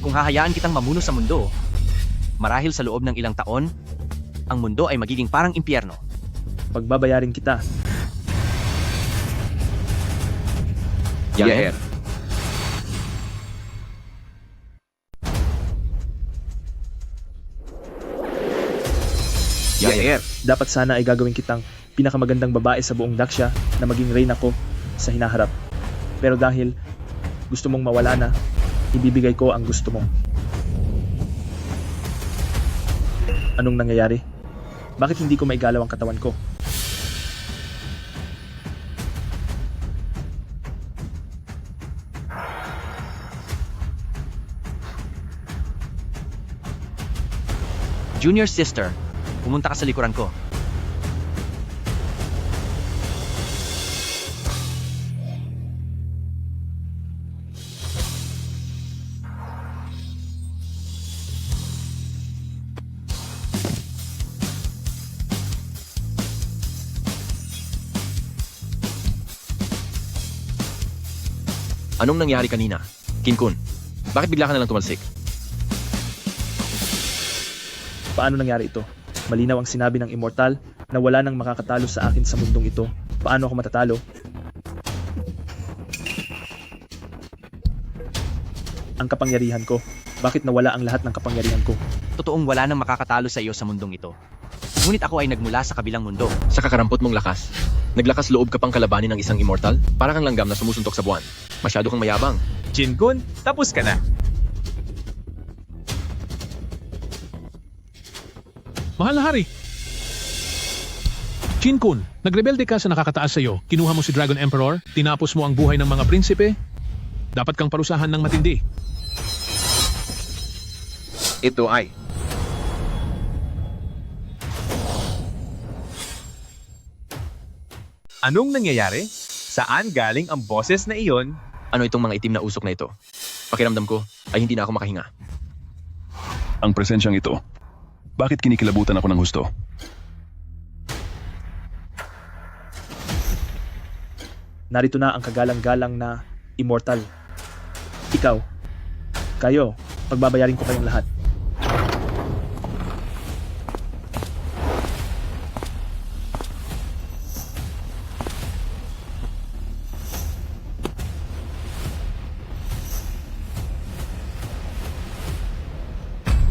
Kung hahayaan kitang mamuno sa mundo, marahil sa loob ng ilang taon, ang mundo ay magiging parang impyerno. Pagbabayarin kita. Yair. Yair. Dapat sana ay gagawin kitang pinakamagandang babae sa buong Daksya na maging reyna ko sa hinaharap. Pero dahil gusto mong mawala na, ibibigay ko ang gusto mo. Anong nangyayari? Bakit hindi ko maigalaw ang katawan ko? Junior Sister, pumunta ka sa likuran ko. Anong nangyari kanina? Kinkun, bakit bigla ka nalang tumalsik? Paano nangyari ito? Malinaw ang sinabi ng Immortal na wala nang makakatalo sa akin sa mundong ito. Paano ako matatalo? Ang kapangyarihan ko. Bakit nawala ang lahat ng kapangyarihan ko? Totoong wala nang makakatalo sa iyo sa mundong ito. Ngunit ako ay nagmula sa kabilang mundo. Sa kakarampot mong lakas, naglakas loob ka pang kalabanin ng isang immortal? Para kang langgam na sumusuntok sa buwan. Masyado kang mayabang. Chin-kun, tapos ka na. Mahal na hari. Chin-kun, nagrebelde ka sa nakakataas sa iyo. Kinuha mo si Dragon Emperor, tinapos mo ang buhay ng mga prinsipe. Dapat kang parusahan ng matindi. Ito ay Anong nangyayari? Saan galing ang boses na iyon? Ano itong mga itim na usok na ito? Pakiramdam ko ay hindi na ako makahinga. Ang presensyang ito, bakit kinikilabutan ako ng husto? Narito na ang kagalang-galang na Immortal. Ikaw, kayo, pagbabayarin ko kayong lahat.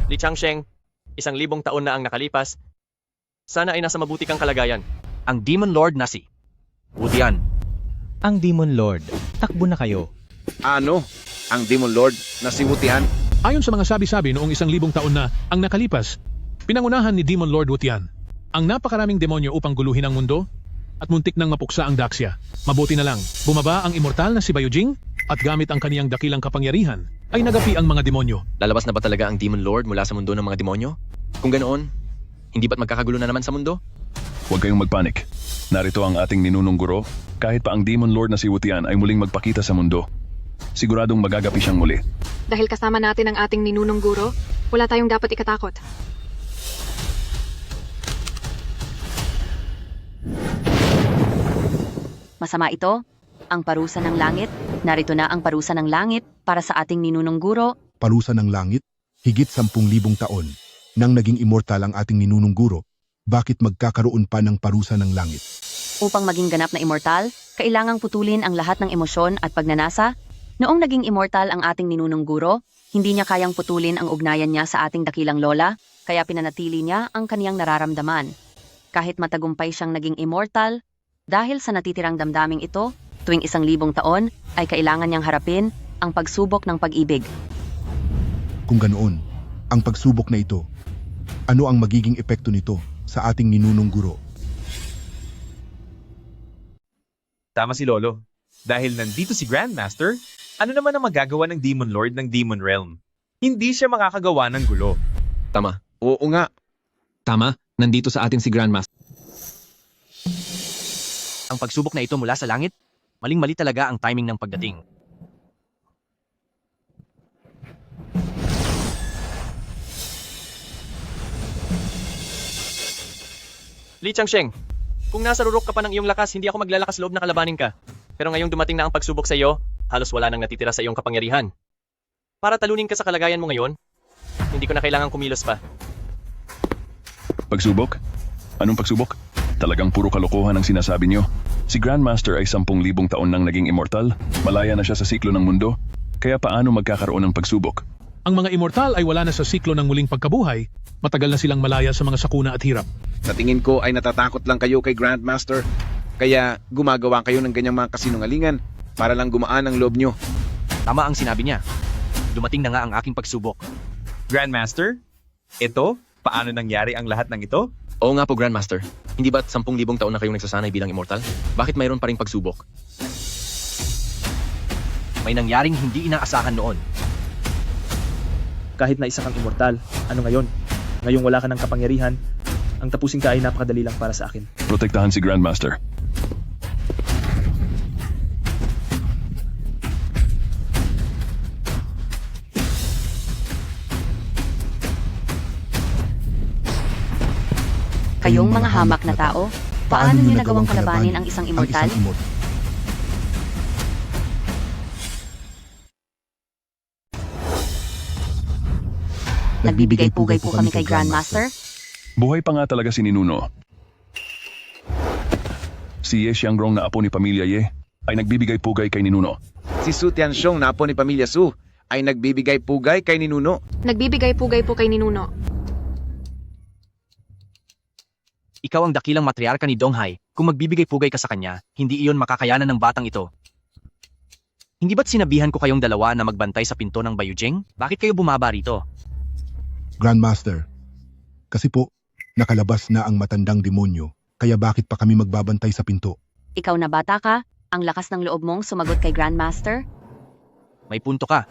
Li Changsheng, 1,000 taon na ang nakalipas. Sana ay nasa mabuti kang kalagayan. Ang Demon Lord na si Wutian. Ang Demon Lord, takbo na kayo. Ano? Ang Demon Lord na si Wutian? Ayon sa mga sabi-sabi noong 1,000 taon na ang nakalipas, pinangunahan ni Demon Lord Wutian ang napakaraming demonyo upang guluhin ang mundo at muntik nang mapuksa ang Daksya. Mabuti na lang, bumaba ang immortal na si Bayujing at gamit ang kaniyang dakilang kapangyarihan ay nagapi ang mga demonyo. Lalabas na ba talaga ang Demon Lord mula sa mundo ng mga demonyo? Kung ganoon, hindi ba't magkakagulo na naman sa mundo? Huwag kayong magpanik. Narito ang ating ninunong guro. Kahit pa ang Demon Lord na si Wutian ay muling magpakita sa mundo, siguradong magagapi siyang muli. Dahil kasama natin ang ating ninunong guro, wala tayong dapat ikatakot. Masama ito? Ang parusa ng langit? Narito na ang parusa ng langit para sa ating ninunong guro. Parusa ng langit, higit 10,000 taon nang naging immortal ang ating ninunong guro, bakit magkakaroon pa ng parusa ng langit? Upang maging ganap na immortal, kailangang putulin ang lahat ng emosyon at pagnanasa. Noong naging immortal ang ating ninunong guro, hindi niya kayang putulin ang ugnayan niya sa ating dakilang lola, kaya pinanatili niya ang kaniyang nararamdaman. Kahit matagumpay siyang naging immortal, dahil sa natitirang damdaming ito, tuwing 1,000 taon, ay kailangan niyang harapin ang pagsubok ng pag-ibig. Kung ganoon, ang pagsubok na ito, ano ang magiging epekto nito sa ating ninunong guro? Tama si Lolo. Dahil nandito si Grandmaster, ano naman ang magagawa ng Demon Lord ng Demon Realm? Hindi siya makakagawa ng gulo. Tama. Oo nga. Tama, nandito sa atin si Grandmaster. Ang pagsubok na ito mula sa langit, maling-mali talaga ang timing ng pagdating. Li Changsheng, kung nasa rurok ka pa ng iyong lakas, hindi ako maglalakas loob na kalabanin ka. Pero ngayong dumating na ang pagsubok sa iyo, halos wala nang natitira sa iyong kapangyarihan. Para talunin ka sa kalagayan mo ngayon, hindi ko na kailangang kumilos pa. Pagsubok? Anong pagsubok? Talagang puro kalokohan ang sinasabi niyo. Si Grandmaster ay 10,000 taon nang naging immortal. Malaya na siya sa siklo ng mundo. Kaya paano magkakaroon ng pagsubok? Ang mga immortal ay wala na sa siklo ng muling pagkabuhay. Matagal na silang malaya sa mga sakuna at hirap. Sa tingin ko ay natatakot lang kayo kay Grandmaster. Kaya gumagawa kayo ng ganyang mga kasinungalingan para lang gumaan ang loob nyo. Tama ang sinabi niya. Dumating na nga ang aking pagsubok. Grandmaster, ito, paano nangyari ang lahat ng ito? Oo nga po, Grandmaster. Hindi ba't 10,000 taon na kayong nagsasanay bilang immortal? Bakit mayroon pa ring pagsubok? May nangyaring hindi inaasahan noon. Kahit na isa kang immortal, ano ngayon? Ngayong wala ka ng kapangyarihan, ang tapusin ka ay napakadali lang para sa akin. Protektahan si Grandmaster. Kayong mga hamak na tao, paano niyo nagawang kalabanin ang isang immortal? Nagbibigay-pugay po kami kay Grandmaster. Buhay pa nga talaga si Ninuno. Si Ye Xiangrong na apo ni Pamilya Ye ay nagbibigay-pugay kay Ninuno. Si Su Tianxiong na apo ni Pamilya Su ay nagbibigay-pugay kay Ninuno. Nagbibigay-pugay po kay Ninuno. Ikaw ang dakilang matriarka ni Donghai. Kung magbibigay-pugay ka sa kanya, hindi iyon makakayanan ng batang ito. Hindi ba't sinabihan ko kayong dalawa na magbantay sa pinto ng Bayujing? Bakit kayo bumaba rito? Grandmaster, kasi po, nakalabas na ang matandang demonyo, kaya bakit pa kami magbabantay sa pinto? Ikaw na bata ka, ang lakas ng loob mong sumagot kay Grandmaster? May punto ka.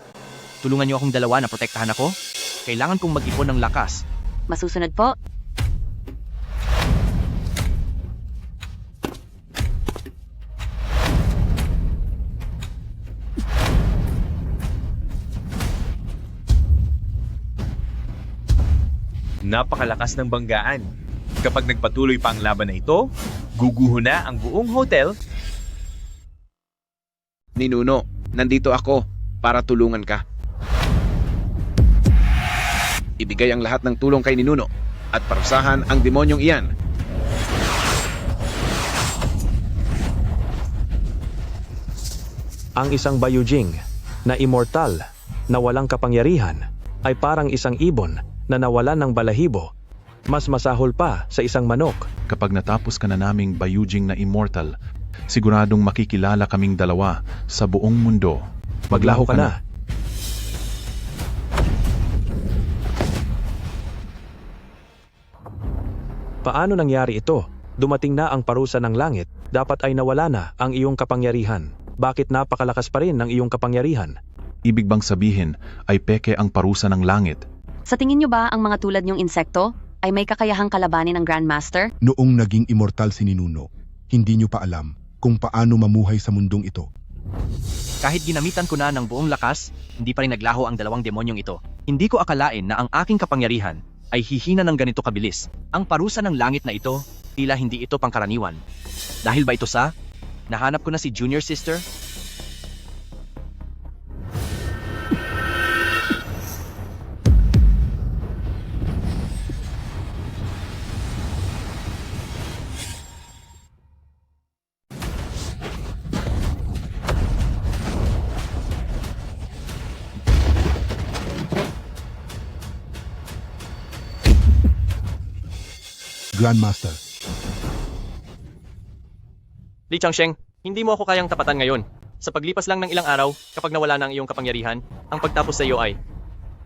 Tulungan niyo akong dalawa na protektahan ako. Kailangan kong mag-ipon ng lakas. Masusunod po. Napakalakas ng banggaan. Kapag nagpatuloy pa ang laban na ito, guguho na ang buong hotel. Ninuno, nandito ako para tulungan ka. Ibigay ang lahat ng tulong kay Ninuno at parusahan ang demonyong iyan. Ang isang Bayujing na immortal na walang kapangyarihan ay parang isang ibon na nawalan ng balahibo. Mas masahol pa sa isang manok. Kapag natapos ka na naming Bayujing na immortal, siguradong makikilala kaming dalawa sa buong mundo. Maglaho ka na. Paano nangyari ito? Dumating na ang parusa ng langit, dapat ay nawala na ang iyong kapangyarihan. Bakit napakalakas pa rin ng iyong kapangyarihan? Ibig bang sabihin ay peke ang parusa ng langit? Sa tingin niyo ba ang mga tulad niyong insekto ay may kakayahang kalabanin ng Grandmaster? Noong naging immortal si Ninuno, hindi niyo pa alam kung paano mamuhay sa mundong ito. Kahit ginamitan ko na ng buong lakas, hindi pa rin naglaho ang dalawang demonyong ito. Hindi ko akalain na ang aking kapangyarihan ay hihina ng ganito kabilis. Ang parusa ng langit na ito, tila hindi ito pangkaraniwan. Dahil ba ito sa? Nahanap ko na si Junior Sister? Grandmaster. Li Changsheng, hindi mo ako kayang tapatan ngayon. Sa paglipas lang ng ilang araw, kapag nawala na ang iyong kapangyarihan, ang pagtapos sa iyo ay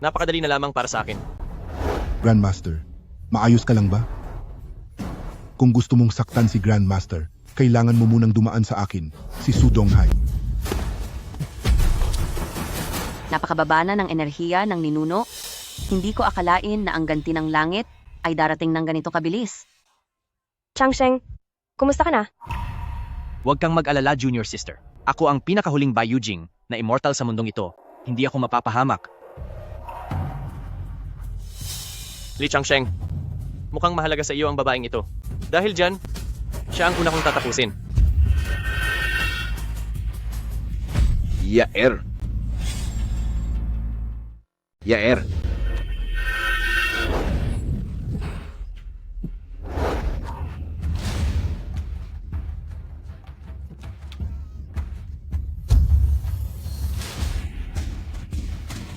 napakadali na lamang para sa akin. Grandmaster, maayos ka lang ba? Kung gusto mong saktan si Grandmaster, kailangan mo munang dumaan sa akin, si Su Donghai. Napakababa na ng enerhiya ng ninuno. Hindi ko akalain na ang ganti ng langit ay darating ng ganito kabilis. Changsheng, kumusta ka na? Huwag kang mag-alala, Junior Sister. Ako ang pinakahuling Baiyujing na immortal sa mundong ito. Hindi ako mapapahamak. Li Changsheng, mukhang mahalaga sa iyo ang babaeng ito. Dahil dyan, siya ang una kong tatapusin. Yaer. Yaer.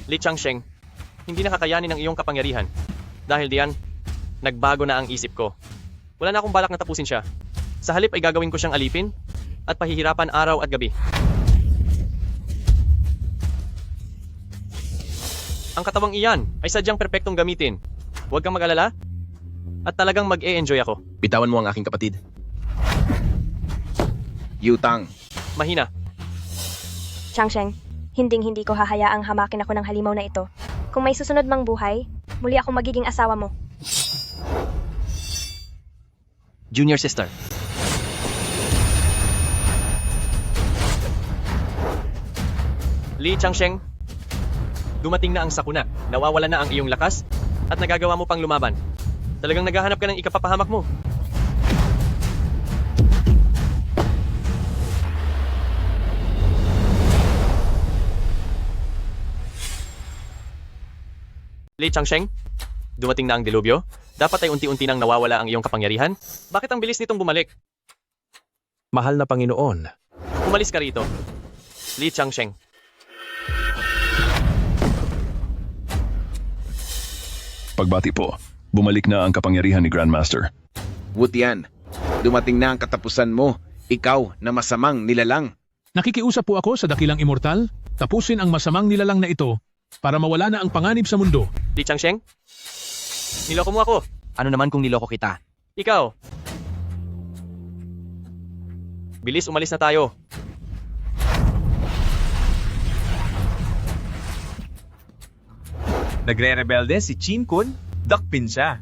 Li Changsheng, hindi nakakayanin ang iyong kapangyarihan. Dahil diyan, nagbago na ang isip ko. Wala na akong balak na tapusin siya. Sa halip ay gagawin ko siyang alipin at pahihirapan araw at gabi. Ang katawang iyan ay sadyang perpektong gamitin. Huwag kang mag-alala at talagang mag-e-enjoy ako. Bitawan mo ang aking kapatid. Yutang. Mahina. Changsheng, hinding-hindi ko hahayaang hamakin ako ng halimaw na ito. Kung may susunod mang buhay, muli akong magiging asawa mo. Junior Sister. Li Changsheng, dumating na ang sakuna. Nawawala na ang iyong lakas at nagagawa mo pang lumaban. Talagang naghahanap ka ng ikapapahamak mo. Li Changsheng, dumating na ang dilubyo. Dapat ay unti-unti nang nawawala ang iyong kapangyarihan. Bakit ang bilis nitong bumalik? Mahal na Panginoon, Umalis ka rito. Li Changsheng. Pagbati po, bumalik na ang kapangyarihan ni Grandmaster. Wutian, dumating na ang katapusan mo. Ikaw na masamang nilalang. Nakikiusap po ako sa dakilang immortal, tapusin ang masamang nilalang na ito para mawala na ang panganib sa mundo. Li Changsheng, niloko mo ako. Ano naman kung niloko kita? Ikaw. Bilis, umalis na tayo. Nagre-rebelde si Chin Kun, dakpin siya.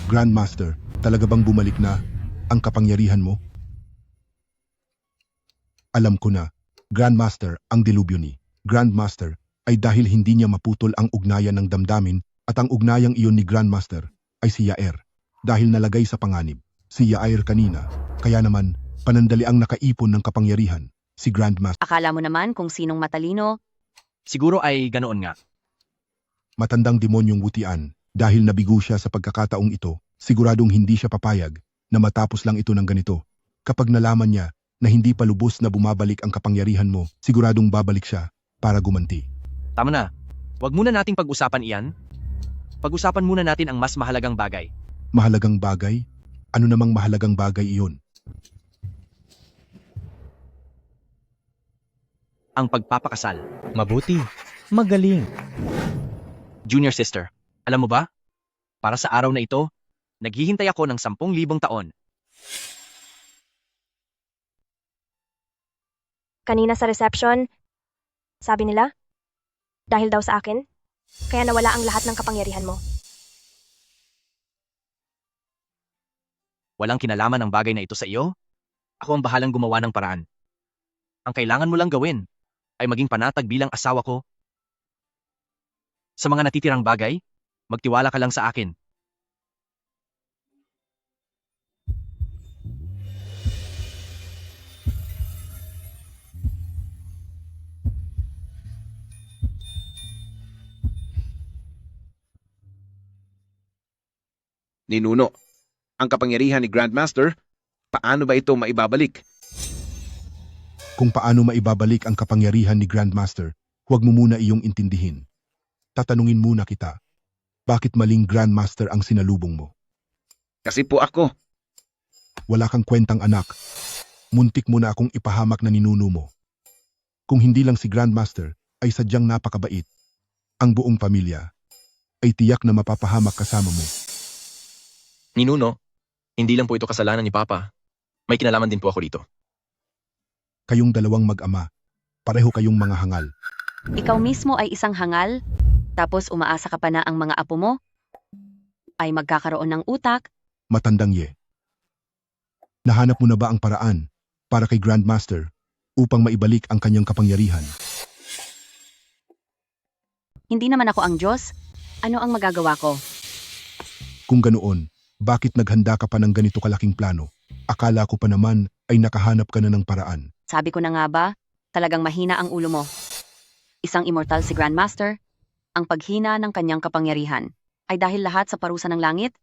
Grandmaster, talaga bang bumalik na ang kapangyarihan mo? Alam ko na, Grandmaster ang dilubyo ni Grandmaster ay dahil hindi niya maputol ang ugnayan ng damdamin at ang ugnayang iyon ni Grandmaster ay si Yaer. Dahil nalagay sa panganib si Yaer kanina, kaya naman panandali ang nakaipon ng kapangyarihan si Grandmaster. Akala mo naman kung sinong matalino. Siguro ay ganoon nga. Matandang demonyong Wutian, dahil nabigo siya sa pagkakataong ito, siguradong hindi siya papayag na matapos lang ito ng ganito. Kapag nalaman niya na hindi pa lubos na bumabalik ang kapangyarihan mo, siguradong babalik siya para gumanti. Tama na. Huwag muna nating pag-usapan iyan. Pag-usapan muna natin ang mas mahalagang bagay. Mahalagang bagay? Ano namang mahalagang bagay iyon? Ang pagpapakasal. Mabuti. Magaling. Junior Sister, alam mo ba? Para sa araw na ito, naghihintay ako ng 10,000 taon. Kanina sa reception, sabi nila, dahil daw sa akin, kaya nawala ang lahat ng kapangyarihan mo. Walang kinalaman ang bagay na ito sa iyo? Ako ang bahalang gumawa ng paraan. Ang kailangan mo lang gawin ay maging panatag bilang asawa ko. Sa mga natitirang bagay, magtiwala ka lang sa akin. Ninuno, ang kapangyarihan ni Grandmaster, paano ba ito maibabalik? Kung paano maibabalik ang kapangyarihan ni Grandmaster, huwag mo muna iyong intindihin. Tatanungin muna kita. Bakit maling Grandmaster ang sinalubong mo? Kasi po ako. Wala kang kwentang anak. Muntik mo na akong ipahamak na ninuno mo. Kung hindi lang si Grandmaster ay sadyang napakabait. Ang buong pamilya ay tiyak na mapapahamak kasama mo. Ninuno, hindi lang po ito kasalanan ni Papa. May kinalaman din po ako rito. Kayong dalawang mag-ama, pareho kayong mga hangal. Ikaw mismo ay isang hangal, tapos umaasa ka pa na ang mga apo mo ay magkakaroon ng utak. Matandang Ye. Nahanap mo na ba ang paraan para kay Grandmaster upang maibalik ang kanyang kapangyarihan? Hindi naman ako ang Diyos. Ano ang magagawa ko? Kung ganoon, bakit naghanda ka pa ng ganito kalaking plano? Akala ko pa naman ay nakahanap ka na ng paraan. Sabi ko na nga ba, talagang mahina ang ulo mo. Isang immortal si Grandmaster, ang paghina ng kanyang kapangyarihan ay dahil lahat sa parusa ng langit.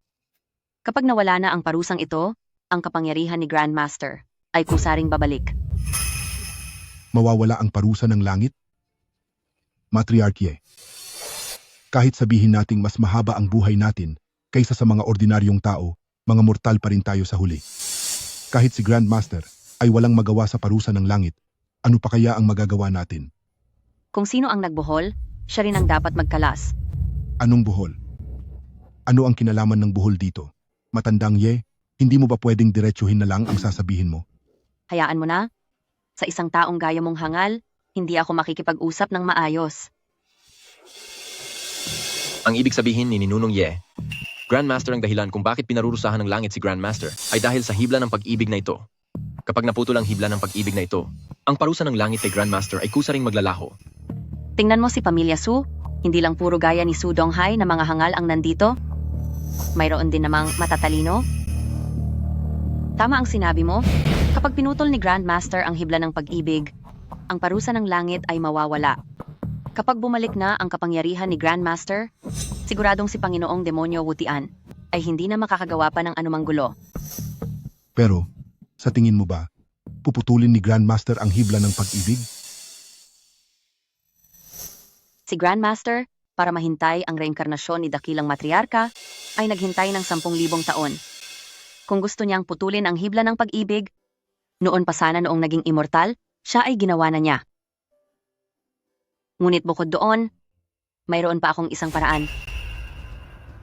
Kapag nawala na ang parusang ito, ang kapangyarihan ni Grandmaster ay kusaring babalik. Mawawala ang parusa ng langit? Matriarchie. Kahit sabihin nating mas mahaba ang buhay natin kaysa sa mga ordinaryong tao, mga mortal pa rin tayo sa huli. Kahit si Grandmaster ay walang magawa sa parusa ng langit, ano pa kaya ang magagawa natin? Kung sino ang nagbuhol, siya rin ang dapat magkalas. Anong buhol? Ano ang kinalaman ng buhol dito? Matandang Ye, hindi mo ba pwedeng diretsuhin na lang ang sasabihin mo? Hayaan mo na. Sa isang taong gaya mong hangal, hindi ako makikipag-usap ng maayos. Ang ibig sabihin ni Ninunong Ye, Grandmaster ang dahilan kung bakit pinarurusahan ng langit si Grandmaster ay dahil sa hibla ng pag-ibig na ito. Kapag naputol ang hibla ng pag-ibig na ito, ang parusa ng langit kay Grandmaster ay kusaring maglalaho. Tingnan mo si Pamilya Su, hindi lang puro gaya ni Su Donghai na mga hangal ang nandito. Mayroon din namang matatalino. Tama ang sinabi mo, kapag pinutol ni Grandmaster ang hibla ng pag-ibig, ang parusa ng langit ay mawawala. Kapag bumalik na ang kapangyarihan ni Grandmaster, siguradong si Panginoong Demonyo Wutian ay hindi na makakagawa pa ng anumang gulo. Pero, sa tingin mo ba, puputulin ni Grandmaster ang hibla ng pag-ibig? Si Grandmaster, para mahintay ang reinkarnasyon ni Dakilang Matriarka, ay naghintay ng 10,000 taon. Kung gusto niyang putulin ang hibla ng pag-ibig, noon pa sana noong naging immortal, siya ay ginawa na niya. Ngunit bukod doon, mayroon pa akong isang paraan.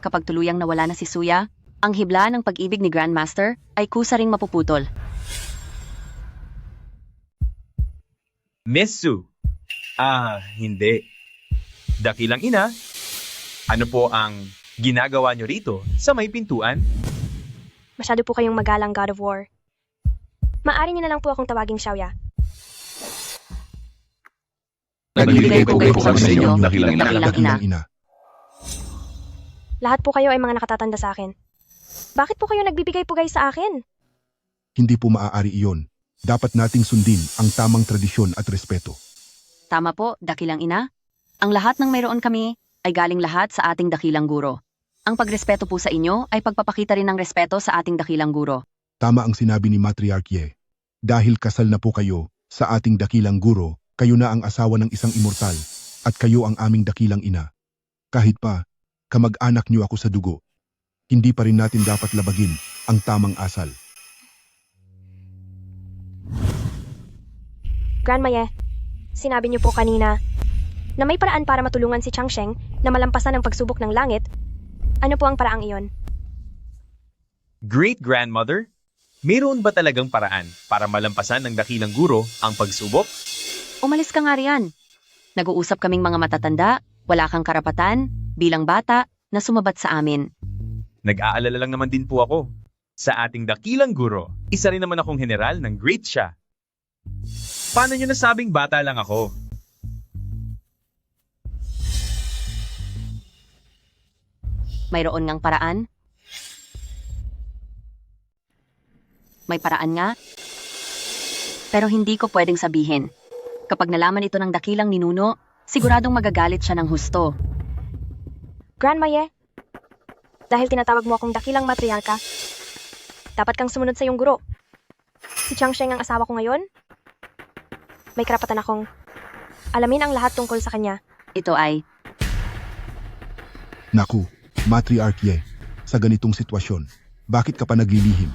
Kapag tuluyang nawala na si Suya, ang hibla ng pag-ibig ni Grandmaster ay kusaring mapuputol. Miss Su. Hindi. Dakilang ina, ano po ang ginagawa nyo rito sa may pintuan? Masyado po kayong magalang, God of War. Maaari niyo na lang po akong tawaging Xiaoya. Nagbibigay po kami sa inyo, Dakilang ina. Lahat po kayo ay mga nakatatanda sa akin. Bakit po kayo nagbibigay pugay sa akin? Hindi po maaari iyon. Dapat nating sundin ang tamang tradisyon at respeto. Tama po, Dakilang Ina. Ang lahat ng mayroon kami ay galing lahat sa ating dakilang guro. Ang pagrespeto po sa inyo ay pagpapakita rin ng respeto sa ating dakilang guro. Tama ang sinabi ni Matriarchie. Dahil kasal na po kayo sa ating dakilang guro, kayo na ang asawa ng isang immortal at kayo ang aming dakilang ina. Kahit pa, kamag-anak niyo ako sa dugo, hindi pa rin natin dapat labagin ang tamang asal. Grandma Ye, sinabi niyo po kanina na may paraan para matulungan si Changsheng na malampasan ang pagsubok ng langit. Ano po ang paraang iyon? Great Grandmother, mayroon ba talagang paraan para malampasan ng dakilang guro ang pagsubok? Umalis ka nga riyan. Nag-uusap kaming mga matatanda, wala kang karapatan, bilang bata, na sumabat sa amin. Nag-aalala lang naman din po ako. Sa ating dakilang guro, isa rin naman akong general ng Great siya. Paano nyo nasabing bata lang ako? Mayroon ngang paraan? May paraan nga? Pero hindi ko pwedeng sabihin. Kapag nalaman ito ng dakilang ninuno, siguradong magagalit siya ng husto. Grandma Ye, dahil tinatawag mo akong dakilang matriarka, dapat kang sumunod sa iyong guro. Si Changsheng ang asawa ko ngayon. May karapatan akong alamin ang lahat tungkol sa kanya. Ito ay... Naku, Matriarch Ye, sa ganitong sitwasyon, bakit ka pa naglilihim?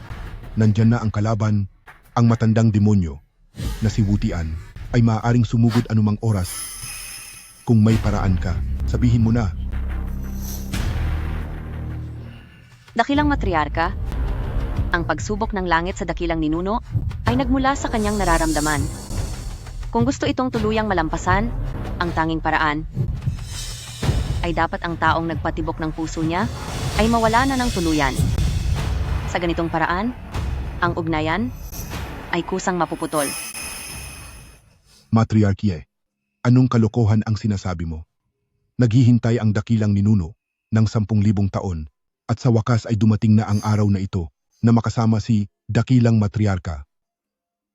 Nandyan na ang kalaban, ang matandang demonyo, na si Wutian, ay maaaring sumugod anumang oras. Kung may paraan ka, sabihin mo na. Dakilang matriarka, ang pagsubok ng langit sa dakilang ninuno ay nagmula sa kanyang nararamdaman. Kung gusto itong tuluyang malampasan, ang tanging paraan ay dapat ang taong nagpatibok ng puso niya ay mawala na ng tuluyan. Sa ganitong paraan, ang ugnayan ay kusang mapuputol. Matriarch Ye, anong kalokohan ang sinasabi mo? Naghihintay ang dakilang ninuno ng 10,000 taon at sa wakas ay dumating na ang araw na ito na makasama si dakilang matriarka.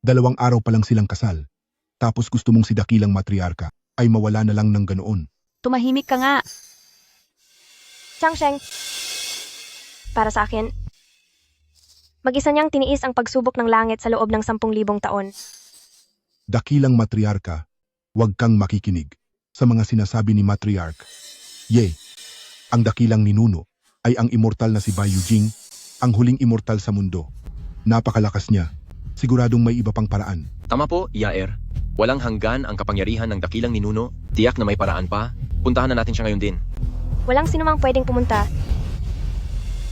2 araw pa lang silang kasal, tapos gusto mong si dakilang matriarka ay mawala na lang ng ganoon. Tumahimik ka nga. Changsheng, para sa akin, mag-isa niyang tiniis ang pagsubok ng langit sa loob ng 10,000 taon. Dakilang matriarka, huwag kang makikinig sa mga sinasabi ni Matriarch Ye. Ang dakilang ninuno ay ang immortal na si Bai Yujing, ang huling immortal sa mundo. Napakalakas niya. Siguradong may iba pang paraan. Tama po, Yaer. Walang hanggan ang kapangyarihan ng dakilang ninuno. Tiyak na may paraan pa. Puntahan na natin siya ngayon din. Walang sinumang pwedeng pumunta.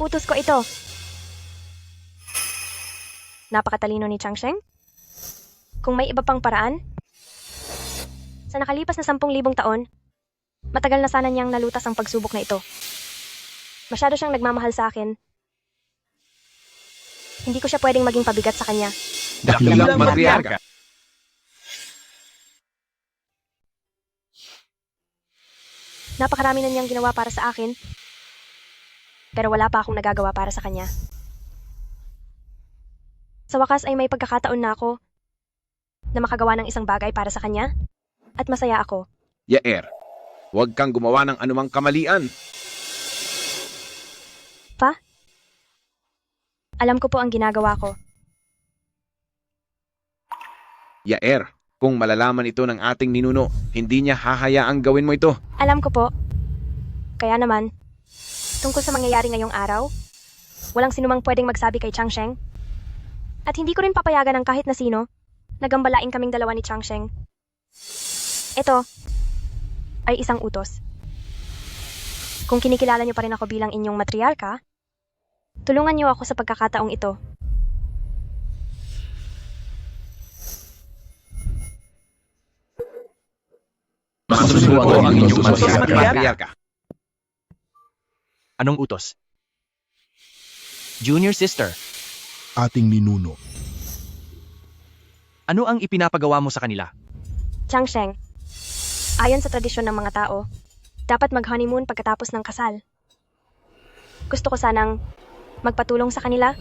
Utos ko ito. Napakatalino ni Changsheng. Kung may iba pang paraan, sa nakalipas na 10,000 taon, matagal na sana niyang nalutas ang pagsubok na ito. Masyado siyang nagmamahal sa akin. Hindi ko siya pwedeng maging pabigat sa kanya. Dakilang matriarka. Napakarami na niyang ginawa para sa akin, pero wala pa akong nagagawa para sa kanya. Sa wakas ay may pagkakataon na ako na makagawa ng isang bagay para sa kanya at masaya ako. Yaer, huwag kang gumawa ng anumang kamalian. Pa? Alam ko po ang ginagawa ko. Yaer, kung malalaman ito ng ating ninuno, hindi niya hahayaang gawin mo ito. Alam ko po. Kaya naman, tungkol sa mangyayari ngayong araw, walang sinumang pwedeng magsabi kay Changsheng. At hindi ko rin papayagan ng kahit na sino na gambalain kaming dalawa ni Changsheng. Ito ay isang utos. Kung kinikilala niyo pa rin ako bilang inyong matriarka, tulungan niyo ako sa pagkakataong ito. Masusunod ko ang inyong matriarka. Anong utos? Junior sister, Ating ninuno. ano ang ipinapagawa mo sa kanila? Changsheng, ayon sa tradisyon ng mga tao, dapat mag-honeymoon pagkatapos ng kasal. Gusto ko sanang magpatulong sa kanila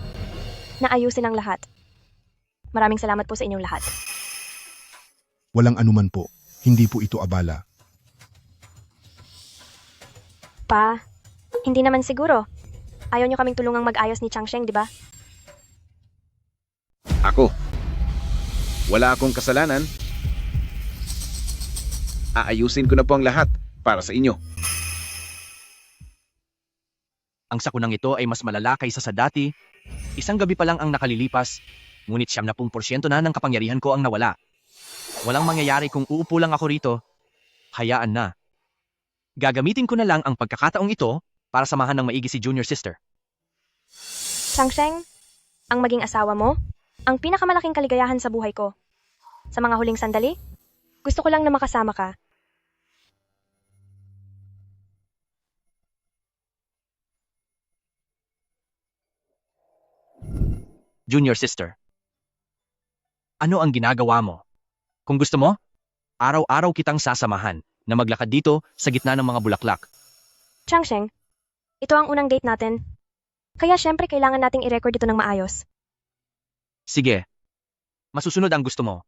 na ayusin ang lahat. Maraming salamat po sa inyong lahat. Walang anuman po. Hindi po ito abala. Pa, hindi naman siguro. Ayaw niyo kaming tulungang mag-ayos ni Changsheng, di ba? Ako. Wala akong kasalanan. Aayusin ko na po ang lahat para sa inyo. Ang sakunang ito ay mas malala kaysa sa dati. Isang gabi pa lang ang nakalilipas, ngunit 70% na ng kapangyarihan ko ang nawala. Walang mangyayari kung uupo lang ako rito. Hayaan na. Gagamitin ko na lang ang pagkakataong ito para samahan ng maigi si junior sister. Changsheng, ang maging asawa mo, ang pinakamalaking kaligayahan sa buhay ko. Sa mga huling sandali, gusto ko lang na makasama ka. Junior sister, ano ang ginagawa mo? Kung gusto mo, araw-araw kitang sasamahan na maglakad dito sa gitna ng mga bulaklak. Changsheng, ito ang unang date natin. Kaya syempre kailangan nating i-record ito ng maayos. Sige, masusunod ang gusto mo.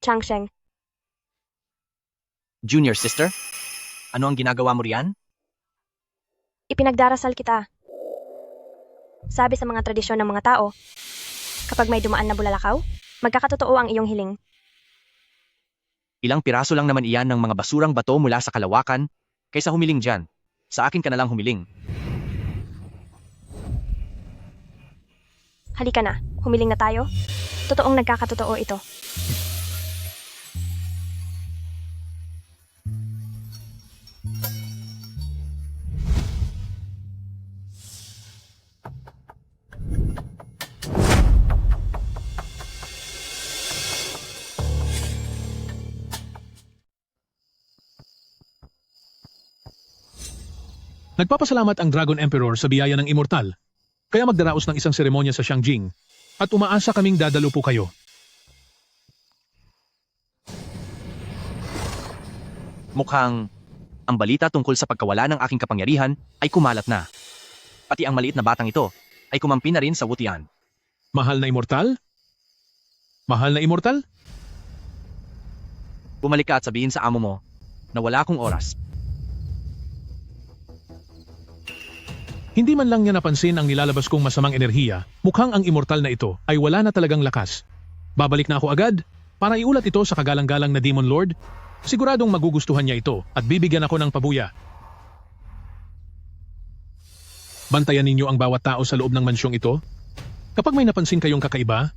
Changsheng, Junior sister? Ano ang ginagawa mo riyan? Ipinagdarasal kita. Sabi sa mga tradisyon ng mga tao, kapag may dumaan na bulalakaw, magkakatotoo ang iyong hiling. Ilang piraso lang naman iyan ng mga basurang bato mula sa kalawakan, kaysa humiling dyan. Sa akin ka na lang humiling. Halika na, humiling na tayo. Totoong nagkakatotoo ito. Nagpapasalamat ang Dragon Emperor sa biyaya ng Immortal, kaya magdaraos ng isang seremonya sa Xiangjing at umaasa kaming dadalo po kayo. Mukhang ang balita tungkol sa pagkawala ng aking kapangyarihan ay kumalat na. Pati ang maliit na batang ito ay kumampi na rin sa Wutian. Mahal na Immortal? Mahal na Immortal? Bumalik ka at sabihin sa amo mo na wala akong oras. Hindi man lang niya napansin ang nilalabas kong masamang enerhiya, mukhang ang Immortal na ito ay wala na talagang lakas. Babalik na ako agad para iulat ito sa kagalang-galang na Demon Lord. Siguradong magugustuhan niya ito at bibigyan ako ng pabuya. Bantayan ninyo ang bawat tao sa loob ng mansyong ito. Kapag may napansin kayong kakaiba,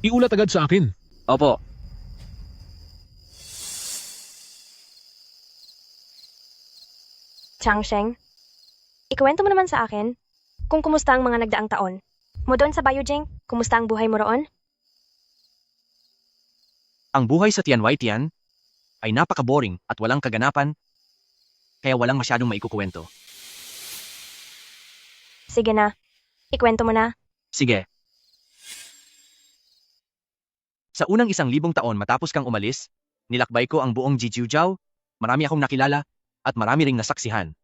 iulat agad sa akin. Opo. Changsheng, ikuwento mo naman sa akin kung kumusta ang mga nagdaang taon. Mo doon sa Bayujing, kumusta ang buhay mo roon? Ang buhay sa Tianwaitian ay napaka-boring at walang kaganapan, kaya walang masyadong maikukuwento. Sige na, ikwento mo na. Sige. Sa unang 1,000 taon matapos kang umalis, nilakbay ko ang buong Jijiujiao, marami akong nakilala, at marami ring nasaksihan.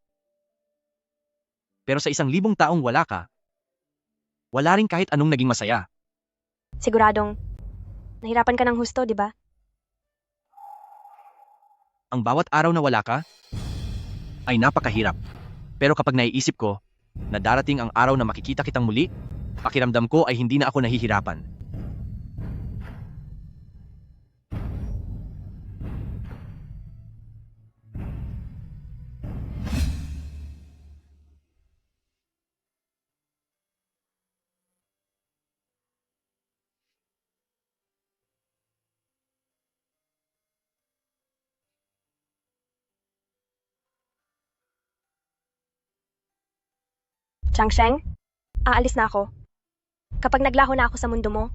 Pero sa 1,000 taong wala ka, wala rin kahit anong naging masaya. Siguradong, nahirapan ka ng husto, di ba? Ang bawat araw na wala ka, ay napakahirap. Pero kapag naiisip ko, na darating ang araw na makikita kitang muli, pakiramdam ko ay hindi na ako nahihirapan. Changsheng, aalis na ako. Kapag naglaho na ako sa mundo mo,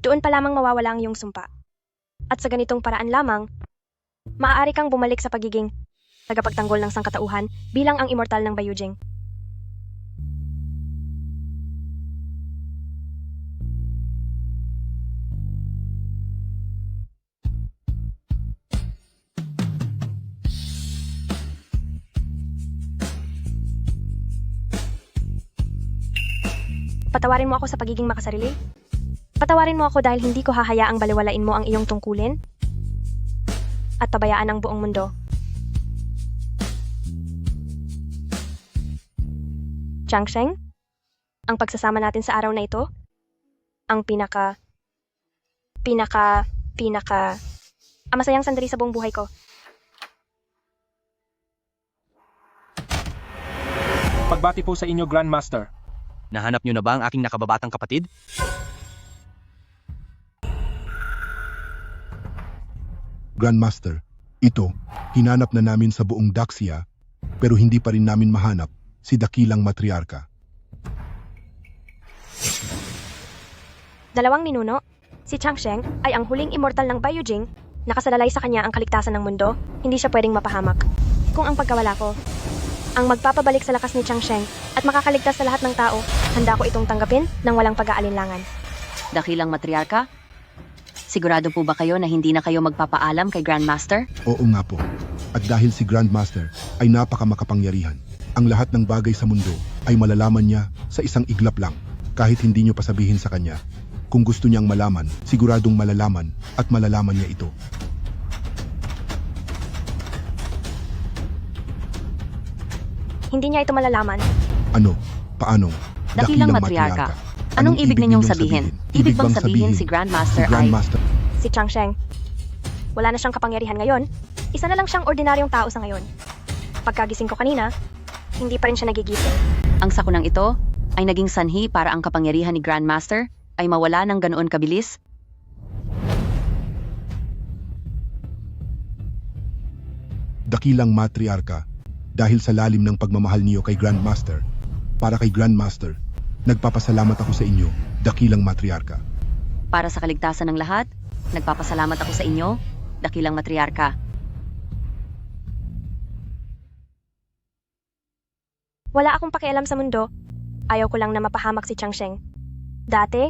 doon pa lamang mawawala ang iyong sumpa. At sa ganitong paraan lamang, maaari kang bumalik sa pagiging tagapagtanggol ng sangkatauhan bilang ang immortal ng Bayujing. Patawarin mo ako sa pagiging makasarili. Patawarin mo ako dahil hindi ko hahayaang baliwalain mo ang iyong tungkulin at pabayaan ang buong mundo. Changsheng, ang pagsasama natin sa araw na ito, ang ang masayang sandali sa buong buhay ko. Pagbati po sa inyo, Grandmaster. Nahanap niyo na ba ang aking nakababatang kapatid? Grandmaster, ito, hinanap na namin sa buong Daxia, pero hindi pa rin namin mahanap si dakilang matriarka. Dalawang ninuno, si Changsheng ay ang huling immortal ng Bayujing, nakasalalay sa kanya ang kaligtasan ng mundo, hindi siya pwedeng mapahamak. Kung ang pagkawala ko, ang magpapabalik sa lakas ni Changsheng at makakaligtas sa lahat ng tao, handa ko itong tanggapin ng walang pag-aalinlangan. Dakilang matriarka? Sigurado po ba kayo na hindi na kayo magpapaalam kay Grandmaster? Oo nga po. At dahil si Grandmaster ay napakamakapangyarihan, ang lahat ng bagay sa mundo ay malalaman niya sa isang iglap lang, kahit hindi niyo pa sabihin sa kanya. Kung gusto niyang malaman, siguradong malalaman at malalaman niya ito. Hindi niya ito malalaman. Ano? Paano? Dakilang matriarka. Anong ibig ninyong sabihin? Ibig bang sabihin si Grandmaster ay... Grandmaster. Si Chang Sheng. Wala na siyang kapangyarihan ngayon. Isa na lang siyang ordinaryong tao sa ngayon. Pagkagising ko kanina, hindi pa rin siya nagigising. Ang sakunang ito ay naging sanhi para ang kapangyarihan ni Grandmaster ay mawala ng ganoon kabilis. Dakilang matriarka, dahil sa lalim ng pagmamahal niyo kay Grandmaster, para kay Grandmaster, nagpapasalamat ako sa inyo, dakilang matriarka. Para sa kaligtasan ng lahat, nagpapasalamat ako sa inyo, dakilang matriarka. Wala akong pakialam sa mundo. Ayaw ko lang na mapahamak si Chang Sheng. Dati,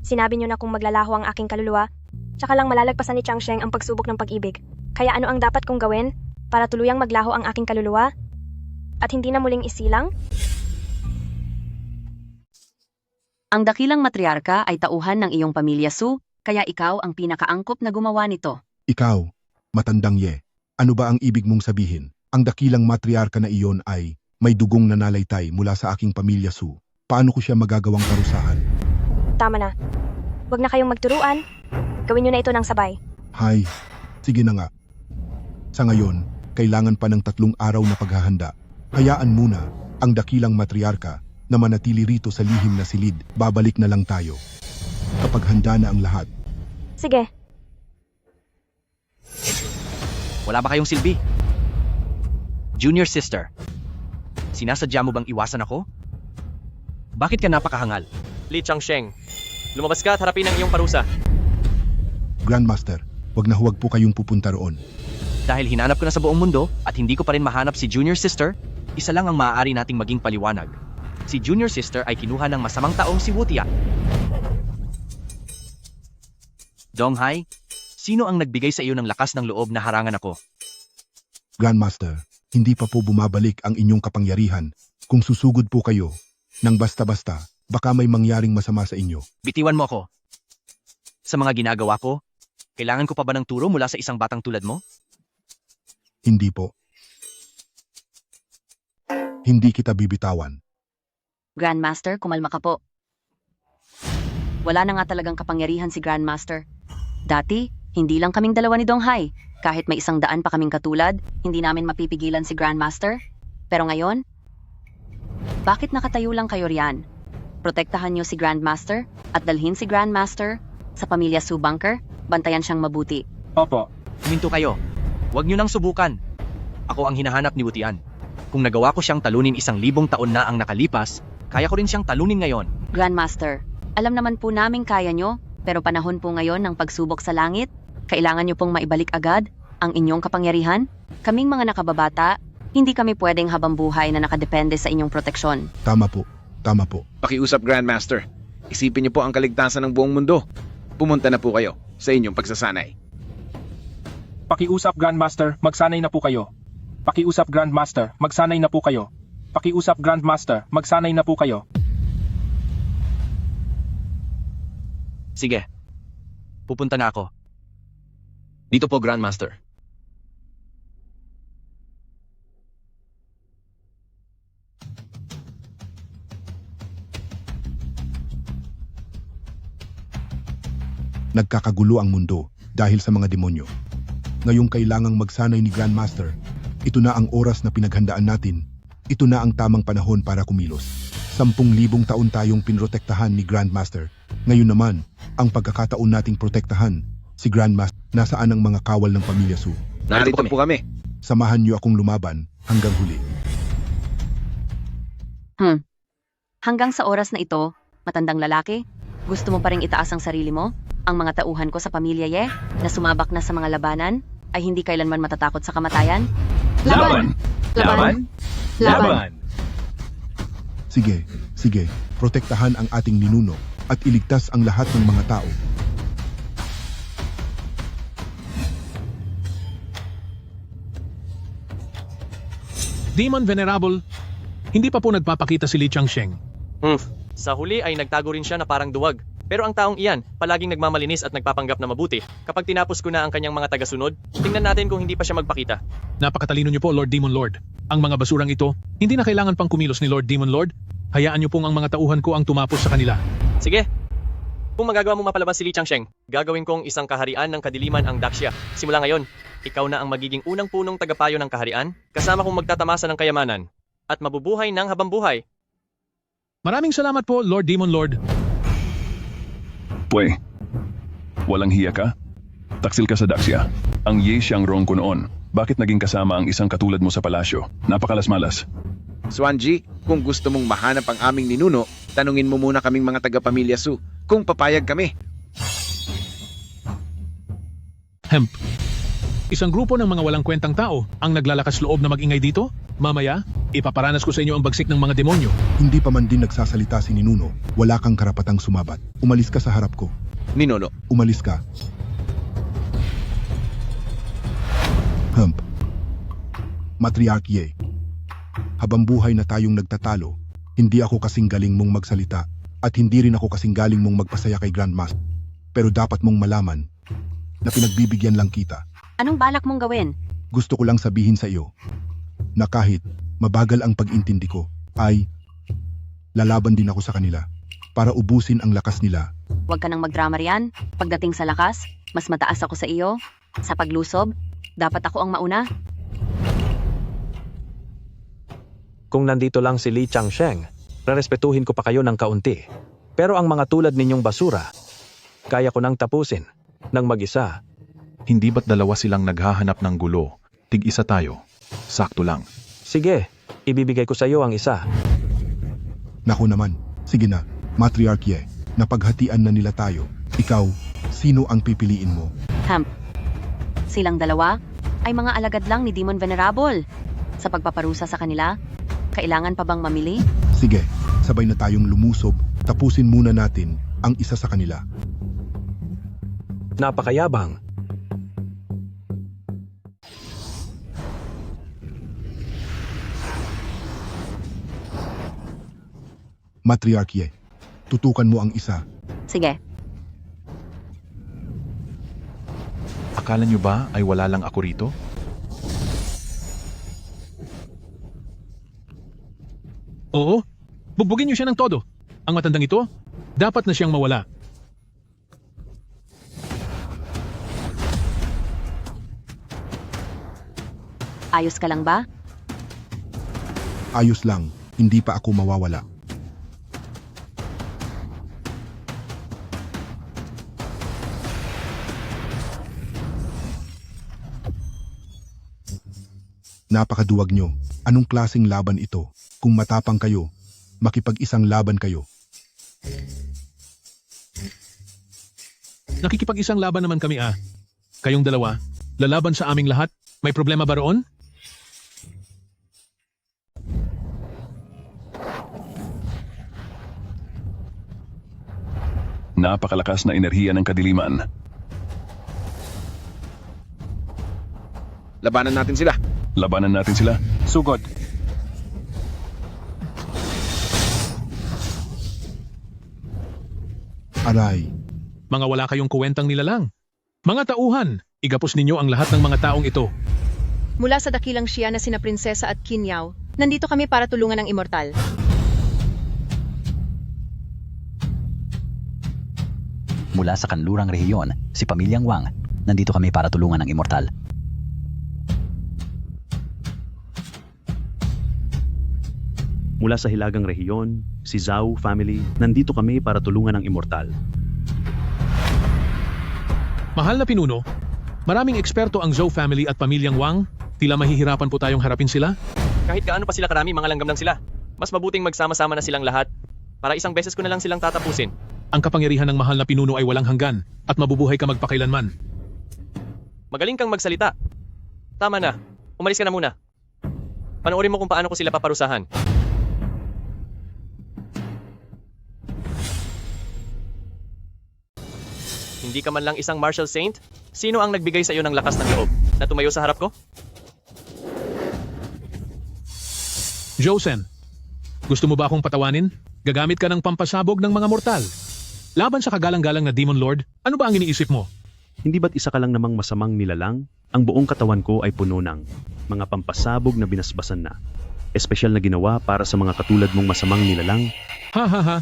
sinabi niyo na kung maglalaho ang aking kaluluwa, tsaka lang malalagpasan ni Chang Sheng ang pagsubok ng pag-ibig. Kaya ano ang dapat kong gawin para tuluyang maglaho ang aking kaluluwa? At hindi na muling isilang? Ang dakilang matriarka ay tauhan ng iyong pamilya Su, kaya ikaw ang pinakaangkop na gumawa nito. Ikaw, matandang Ye, ano ba ang ibig mong sabihin? Ang dakilang matriarka na iyon ay may dugong nanalaytay mula sa aking pamilya Su. Paano ko siya magagawang parusahan? Tama na. Huwag na kayong magturuan. Gawin niyo na ito ng sabay. Hay, sige na nga. Sa ngayon, kailangan pa ng 3 araw na paghahanda. Hayaan muna ang dakilang matriarka na manatili rito sa lihim na silid. Babalik na lang tayo kapag handa na ang lahat. Sige. Wala ba kayong silbi? Junior sister, sinasadya mo bang iwasan ako? Bakit ka napakahangal? Li Changsheng, lumabas ka at harapin ang iyong parusa. Grandmaster, huwag po kayong pupunta roon. Dahil hinanap ko na sa buong mundo at hindi ko pa rin mahanap si Junior Sister, isa lang ang maaari nating maging paliwanag. Si Junior Sister ay kinuha ng masamang taong si Wutia. Donghai, sino ang nagbigay sa iyo ng lakas ng loob na harangan ako? Grandmaster, hindi pa po bumabalik ang inyong kapangyarihan. Kung susugod po kayo, nang basta-basta, baka may mangyaring masama sa inyo. Bitiwan mo ako. Sa mga ginagawa ko, kailangan ko pa ba ng turo mula sa isang batang tulad mo? Hindi po. Hindi kita bibitawan. Grandmaster, kumalma ka po. Wala na nga talagang kapangyarihan si Grandmaster. Dati, hindi lang kaming dalawa ni Donghai. Kahit may 100 pa kaming katulad, hindi namin mapipigilan si Grandmaster. Pero ngayon, bakit nakatayo lang kayo riyan? Protektahan niyo si Grandmaster at dalhin si Grandmaster sa pamilya Su Bunker, bantayan siyang mabuti. Opo. Huminto kayo. Huwag niyo nang subukan. Ako ang hinahanap ni Wutian. Kung nagawa ko siyang talunin 1,000 taon na ang nakalipas, kaya ko rin siyang talunin ngayon. Grandmaster, alam naman po namin kaya nyo, pero panahon po ngayon ng pagsubok sa langit. Kailangan nyo pong maibalik agad ang inyong kapangyarihan. Kaming mga nakababata, hindi kami pwedeng habang buhay na nakadepende sa inyong proteksyon. Tama po. Tama po. Pakiusap, Grandmaster. Isipin niyo po ang kaligtasan ng buong mundo. Pumunta na po kayo sa inyong pagsasanay. Pakiusap, Grandmaster, magsanay na po kayo. Pakiusap, Grandmaster, magsanay na po kayo. Pakiusap, Grandmaster, magsanay na po kayo. Sige. Pupunta na ako. Dito po, Grandmaster. Nagkakagulo ang mundo dahil sa mga demonyo. Ngayong kailangang magsanay ni Grandmaster, ito na ang oras na pinaghandaan natin. Ito na ang tamang panahon para kumilos. 10,000 taon tayong pinrotektahan ni Grandmaster. Ngayon naman, ang pagkakataon nating protektahan si Grandmaster. Nasaan ang mga kawal ng pamilya Su? Narito po kami. Samahan niyo akong lumaban hanggang huli. Hanggang sa oras na ito, matandang lalaki, gusto mo pa ring itaas ang sarili mo? Ang mga tauhan ko sa pamilya Ye, na sumabak na sa mga labanan, ay hindi kailanman matatakot sa kamatayan? Laban! Laban! Laban! Sige, sige, protektahan ang ating ninuno at iligtas ang lahat ng mga tao. Demon Venerable, hindi pa po nagpapakita si Li Changsheng. Sa huli ay nagtago rin siya na parang duwag. Pero ang taong iyan, palaging nagmamalinis at nagpapanggap na mabuti. Kapag tinapos ko na ang kanyang mga tagasunod, tingnan natin kung hindi pa siya magpakita. Napakatalino niyo po, Lord Demon Lord. Ang mga basurang ito, hindi na kailangan pang kumilos ni Lord Demon Lord. Hayaan niyo pong ang mga tauhan ko ang tumapos sa kanila. Sige. Kung magagawa mo mapalabas si Li Changsheng, gagawin kong isang kaharian ng kadiliman ang Daxia. Simula ngayon, ikaw na ang magiging unang punong tagapayo ng kaharian, kasama kong magtatamasa ng kayamanan, at mabubuhay ng habambuhay. Maraming salamat po, Lord Demon Lord. Pwe, walang hiya ka? Taksil ka sa Daxia. Ang Ye Xiangrong ko noon. Bakit naging kasama ang isang katulad mo sa palasyo? Napakalas-malas. Swanji, kung gusto mong mahanap ang aming ninuno, tanungin mo muna kaming mga taga-pamilya Su kung papayag kami. Hemp. Isang grupo ng mga walang kwentang tao ang naglalakas loob na magingay dito? Mamaya, ipaparanas ko sa inyo ang bagsik ng mga demonyo. Hindi pa man din nagsasalita si Ninuno, wala kang karapatang sumabat. Umalis ka sa harap ko. Ninolo. Umalis ka. Hump. Matriarch Ye. Habang buhay na tayong nagtatalo, hindi ako kasing galing mong magsalita at hindi rin ako kasing galing mong magpasaya kay Grandmaster. Pero dapat mong malaman na pinagbibigyan lang kita. Anong balak mong gawin? Gusto ko lang sabihin sa iyo na kahit mabagal ang pag-intindi ko, ay lalaban din ako sa kanila para ubusin ang lakas nila. Huwag ka nang magdrama riyan. Pagdating sa lakas, mas mataas ako sa iyo. Sa paglusob, dapat ako ang mauna. Kung nandito lang si Li Changsheng, rerespetuhin ko pa kayo ng kaunti. Pero ang mga tulad ninyong basura, kaya ko nang tapusin ng mag-isa. Hindi ba't dalawa silang naghahanap ng gulo? Tig-isa tayo. Sakto lang. Sige, ibibigay ko sa iyo ang isa. Naku naman, sige na, Matriarch Ye, napaghatian na nila tayo. Ikaw, sino ang pipiliin mo? Hump. Silang dalawa ay mga alagad lang ni Demon Venerable. Sa pagpaparusa sa kanila, kailangan pa bang mamili? Sige, sabay na tayong lumusob, tapusin muna natin ang isa sa kanila. Napakayabang. Matriarch Ye, tutukan mo ang isa. Sige. Akala nyo ba ay wala lang ako rito? Oo, bugbugin niyo siya ng todo. Ang matandang ito, dapat na siyang mawala. Ayos ka lang ba? Ayos lang, hindi pa ako mawawala. Napakaduwag nyo. Anong klaseng laban ito? Kung matapang kayo, makipag-isang laban kayo. Nakikipag-isang laban naman kami ah. Kayong dalawa, lalaban sa aming lahat? May problema ba roon? Napakalakas na enerhiya ng kadiliman. Labanan natin sila. Labanan natin sila. Sugod. Aray. Mga wala kayong kuwentang nilalang. Mga tauhan, igapos ninyo ang lahat ng mga taong ito. Mula sa dakilang siya na sina Prinsesa at Kinyaw, nandito kami para tulungan ang immortal. Mula sa kanlurang rehiyon, si Pamilyang Wang, nandito kami para tulungan ang immortal. Mula sa hilagang rehiyon, si Zhao family, nandito kami para tulungan ang immortal. Mahal na pinuno, maraming eksperto ang Zhou family at Pamilyang Wang. Tila mahihirapan po tayong harapin sila. Kahit gaano pa sila karami, mga langgam lang sila. Mas mabuting magsama-sama na silang lahat para isang beses ko na lang silang tatapusin. Ang kapangyarihan ng mahal na pinuno ay walang hanggan at mabubuhay ka magpakailanman. Magaling kang magsalita. Tama na. Umalis ka na muna. Panoorin mo kung paano ko sila paparusahan. Hindi ka man lang isang martial saint? Sino ang nagbigay sa iyo ng lakas ng loob na tumayo sa harap ko? Josen, gusto mo ba akong patawanin? Gagamit ka ng pampasabog ng mga mortal. Laban sa kagalang-galang na Demon Lord, ano ba ang iniisip mo? Hindi ba't isa ka lang namang masamang nilalang? Ang buong katawan ko ay puno ng mga pampasabog na binasbasan na. Espesyal na ginawa para sa mga katulad mong masamang nilalang. Ha ha ha.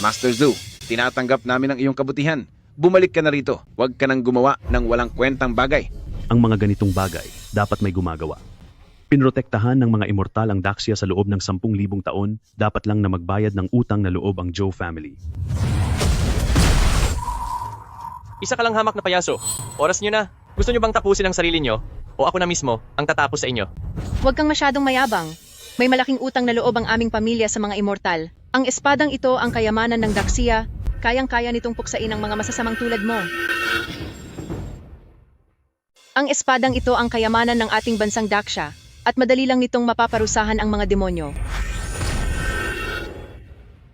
Master Zhu, tinatanggap namin ang iyong kabutihan. Bumalik ka na rito. Huwag ka nang gumawa ng walang kwentang bagay. Ang mga ganitong bagay, dapat may gumagawa. Pinrotektahan ng mga immortal ang Daxia sa loob ng 10,000 taon, dapat lang na magbayad ng utang na loob ang Zhou family. Isa ka lang hamak na payaso. Oras nyo na. Gusto nyo bang tapusin ang sarili nyo? O ako na mismo ang tatapos sa inyo? Huwag kang masyadong mayabang. May malaking utang na loob ang aming pamilya sa mga immortal. Ang espadang ito ang kayamanan ng Daxia. Kayang-kaya nitong puksain ang mga masasamang tulad mo. Ang espadang ito ang kayamanan ng ating bansang Daxia. At madali lang nitong mapaparusahan ang mga demonyo.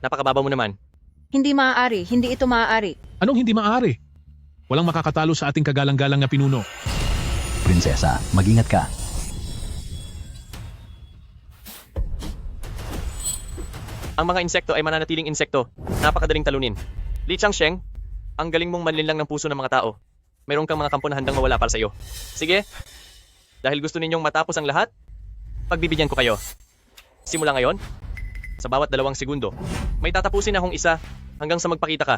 Napakababaw mo naman. Hindi maaari. Hindi ito maaari. Anong hindi maaari? Walang makakatalo sa ating kagalang-galang na pinuno. Prinsesa, mag-ingat ka. Ang mga insekto ay mananatiling insekto. Napakadaling talunin. Li Changsheng, ang galing mong manlinlang ng puso ng mga tao. Mayroon kang mga kampo na handang mawala para sa iyo. Sige, dahil gusto ninyong matapos ang lahat, pagbibigyan ko kayo. Simula ngayon, sa bawat 2 segundo, may tatapusin akong isa hanggang sa magpakita ka.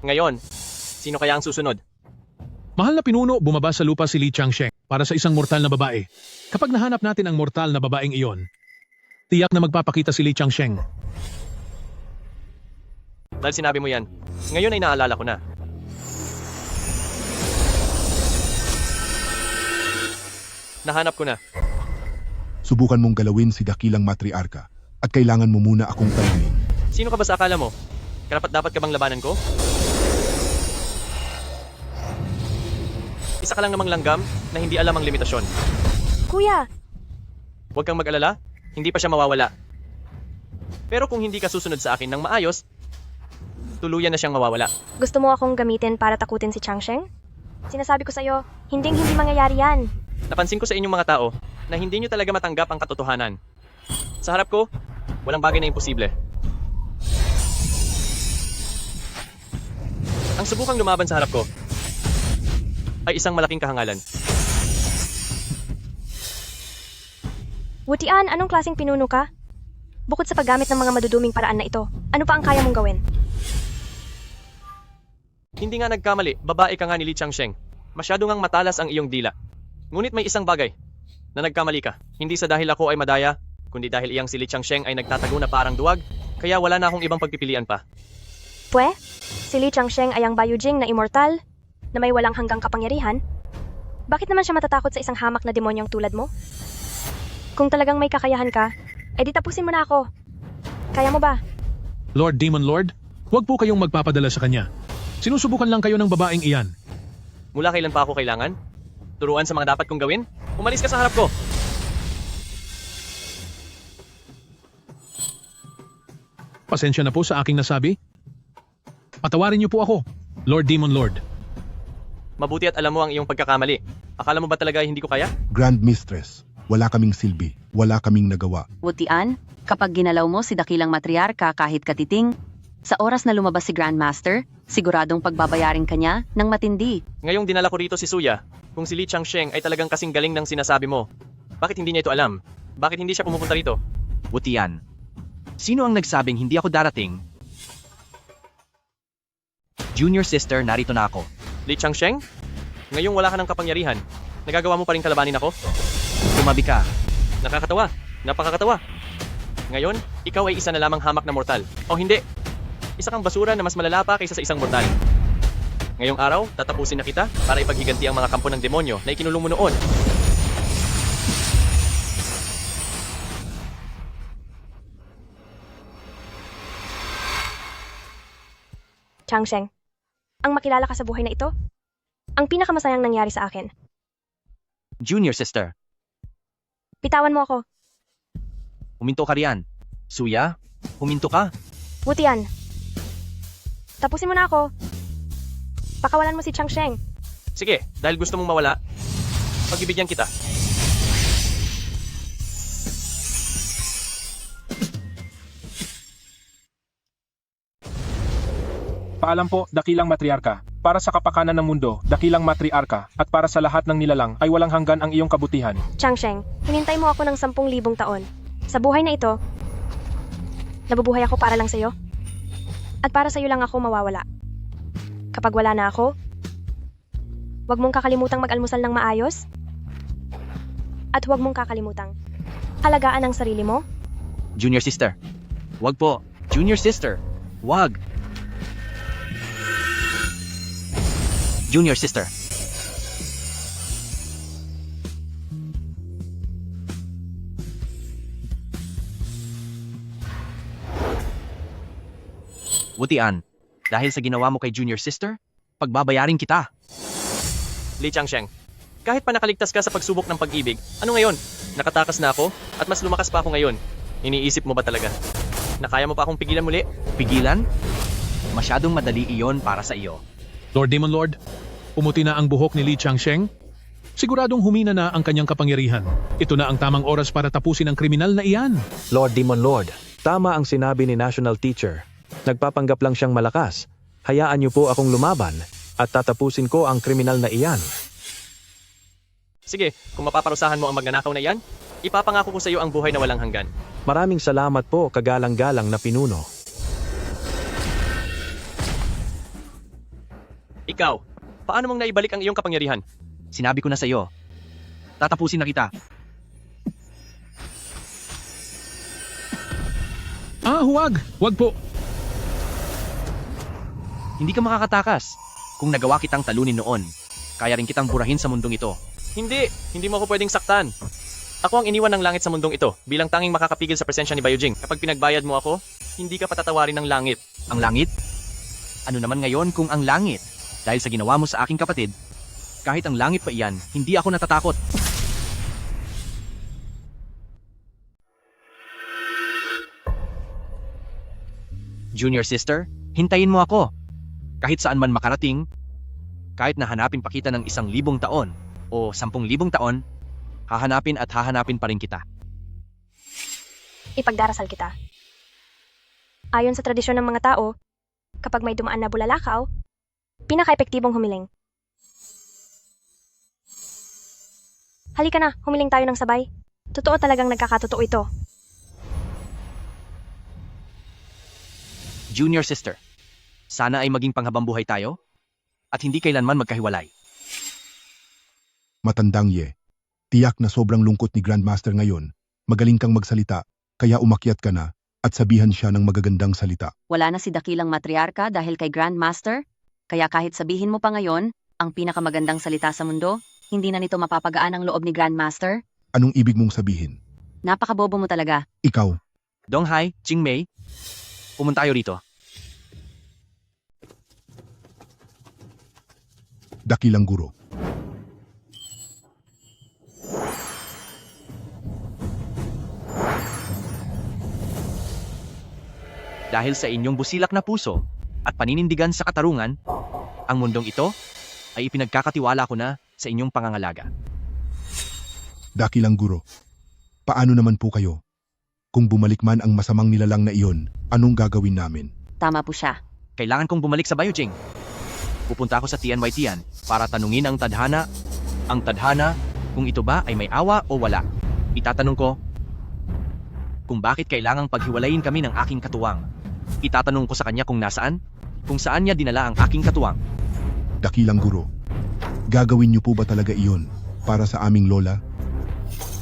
Ngayon, sino kaya ang susunod? Mahal na pinuno, bumaba sa lupa si Li Changsheng para sa isang mortal na babae. Kapag nahanap natin ang mortal na babaeng iyon, tiyak na magpapakita si Li Changsheng. Dahil sinabi mo yan, ngayon ay naalala ko na. Nahanap ko na. Subukan mong galawin si dakilang matriarka at kailangan mo muna akong tanungin. Sino ka ba sa akala mo? Karapat-dapat ka bang labanan ko? Isa ka lang namang langgam na hindi alam ang limitasyon. Kuya, Huwag kang mag-alala, hindi pa siya mawawala. Pero kung hindi ka susunod sa akin ng maayos, tuluyan na siyang mawawala. gusto mo akong gamitin para takutin si Changsheng? Sinasabi ko sa'yo, hindi mangyayari yan. Napansin ko sa inyong mga tao na hindi nyo talaga matanggap ang katotohanan. Sa harap ko, walang bagay na imposible. Ang subukang lumaban sa harap ko ay isang malaking kahangalan. Wutian, anong klaseng pinuno ka? Bukod sa paggamit ng mga maduduming paraan na ito, ano pa ang kaya mong gawin? Hindi nga nagkamali, babae ka nga ni Li Changsheng. Masyado ngang matalas ang iyong dila. Ngunit may isang bagay na nagkamali ka. Hindi sa dahil ako ay madaya, kundi dahil iyang si Li Changsheng ay nagtatago na parang duwag, kaya wala na akong ibang pagpipilian pa. Pwe, si Li Changsheng ay ang Bayujing na immortal, na may walang hanggang kapangyarihan. Bakit naman siya matatakot sa isang hamak na demonyong tulad mo? Kung talagang may kakayahan ka, edi tapusin mo na ako. Kaya mo ba? Lord Demon Lord, huwag po kayong magpapadala sa kanya. Sinusubukan lang kayo ng babaeng iyan. Mula kailan pa ako kailangan? Turuan sa mga dapat kong gawin? Umalis ka sa harap ko! Pasensya na po sa aking nasabi. Patawarin niyo po ako, Lord Demon Lord. Mabuti at alam mo ang iyong pagkakamali. Akala mo ba talaga hindi ko kaya? Grand Mistress, wala kaming silbi, wala kaming nagawa. Wutian, kapag ginalaw mo si dakilang matriarka kahit katiting, sa oras na lumabas si Grandmaster, siguradong pagbabayarin kanya ng matindi. Ngayong dinala ko rito si Suya, kung si Li Changsheng ay talagang kasing galing ng sinasabi mo, bakit hindi niya ito alam? Bakit hindi siya pumupunta rito? Wutian, sino ang nagsabing hindi ako darating? Junior sister, narito na ako. Li Changsheng? Ngayong wala ka ng kapangyarihan, nagagawa mo pa rin kalabanin ako? Tumabi ka. Nakakatawa, napakakatawa. Ngayon, ikaw ay isa na lamang hamak na mortal. O hindi, isa kang basura na mas malala pa kaysa sa isang mortal. Ngayong araw, tatapusin na kita para ipaghiganti ang mga kampo ng demonyo na ikinulong mo noon. Changsheng, ang makilala ka sa buhay na ito? Ang pinakamasayang nangyari sa akin. Junior sister, Pitawan mo ako. huminto ka riyan. Suya, huminto ka. Wutian, tapusin mo na ako. Pakawalan mo si Changsheng. Sige, dahil gusto mong mawala, pagbibigyan kita. Paalam po, dakilang matriarka. Para sa kapakanan ng mundo, dakilang matriarka, at para sa lahat ng nilalang ay walang hanggan ang iyong kabutihan. Changsheng, hinintay mo ako ng 10,000 taon. Sa buhay na ito, nabubuhay ako para lang sa'yo. At para sa'yo lang ako mawawala. Kapag wala na ako, huwag mong kakalimutang mag-almusal ng maayos. At huwag mong kakalimutang halagaan ang sarili mo. Junior sister. Wag po. Junior sister. Wag. Junior sister. Butian, dahil sa ginawa mo kay junior sister, pagbabayarin kita. Li Changsheng, kahit pa nakaligtas ka sa pagsubok ng pag-ibig, ano ngayon? Nakatakas na ako at mas lumakas pa ako ngayon. Iniisip mo ba talaga na kaya mo pa akong pigilan muli? Pigilan? Masyadong madali iyon para sa iyo. Lord Demon Lord, pumuti na ang buhok ni Li Changsheng. Siguradong humina na ang kanyang kapangyarihan. Ito na ang tamang oras para tapusin ang kriminal na iyan. Lord Demon Lord, tama ang sinabi ni National Teacher. Nagpapanggap lang siyang malakas. Hayaan niyo po akong lumaban at tatapusin ko ang kriminal na iyan. Sige, kung mapaparusahan mo ang magnanakaw na iyan, ipapangako ko sa iyo ang buhay na walang hanggan. Maraming salamat po, kagalang-galang na pinuno. Ikaw, paano mong naibalik ang iyong kapangyarihan? Sinabi ko na sa iyo. Tatapusin na kita. Huwag! Huwag po! Hindi ka makakatakas. Kung nagawa kitang talunin noon, kaya rin kitang burahin sa mundong ito. Hindi mo ako pwedeng saktan. Ako ang iniwan ng langit sa mundong ito bilang tanging makakapigil sa presensya ni Baiyujing. Kapag pinagbayad mo ako, hindi ka patatawarin ng langit. Ang langit? Ano naman ngayon kung ang langit? Dahil sa ginawa mo sa aking kapatid, kahit ang langit pa iyan, hindi ako natatakot. Junior sister, hintayin mo ako. Kahit saan man makarating, kahit na hanapin pa kita ng 1,000 taon o 10,000 taon, hahanapin at hahanapin pa rin kita. Ipagdarasal kita. Ayon sa tradisyon ng mga tao, kapag may dumaan na bulalakaw, pinaka-epektibong humiling. Halika na, humiling tayo ng sabay. Totoo talagang nagkakatotoo ito. Junior sister, sana ay maging panghabang buhay tayo at hindi kailanman magkahiwalay. Matandang Ye, tiyak na sobrang lungkot ni Grandmaster ngayon. Magaling kang magsalita, kaya umakyat ka na at sabihan siya ng magagandang salita. Wala na si dakilang matriarka dahil kay Grandmaster, kaya kahit sabihin mo pa ngayon, ang pinakamagandang salita sa mundo, hindi na nito mapapagaan ang loob ni Grandmaster. Anong ibig mong sabihin? Napakabobo mo talaga. Ikaw. Donghai, Jingmei, pumunta tayo rito. Dakilang guro. Dahil sa inyong busilak na puso at paninindigan sa katarungan, ang mundong ito ay ipinagkakatiwala ko na sa inyong pangangalaga. Dakilang guro. Paano naman po kayo? Kung bumalik man ang masamang nilalang na iyon, anong gagawin namin? Tama po siya. Kailangan kong bumalik sa Baiyujing. Pupunta ako sa Tianwai Tian para tanungin ang tadhana. Ang tadhana, kung ito ba ay may awa o wala. Itatanong ko kung bakit kailangang paghiwalayin kami ng aking katuwang. Itatanong ko sa kanya kung nasaan, kung saan niya dinala ang aking katuwang. Dakilang guro. Gagawin niyo po ba talaga iyon para sa aming lola?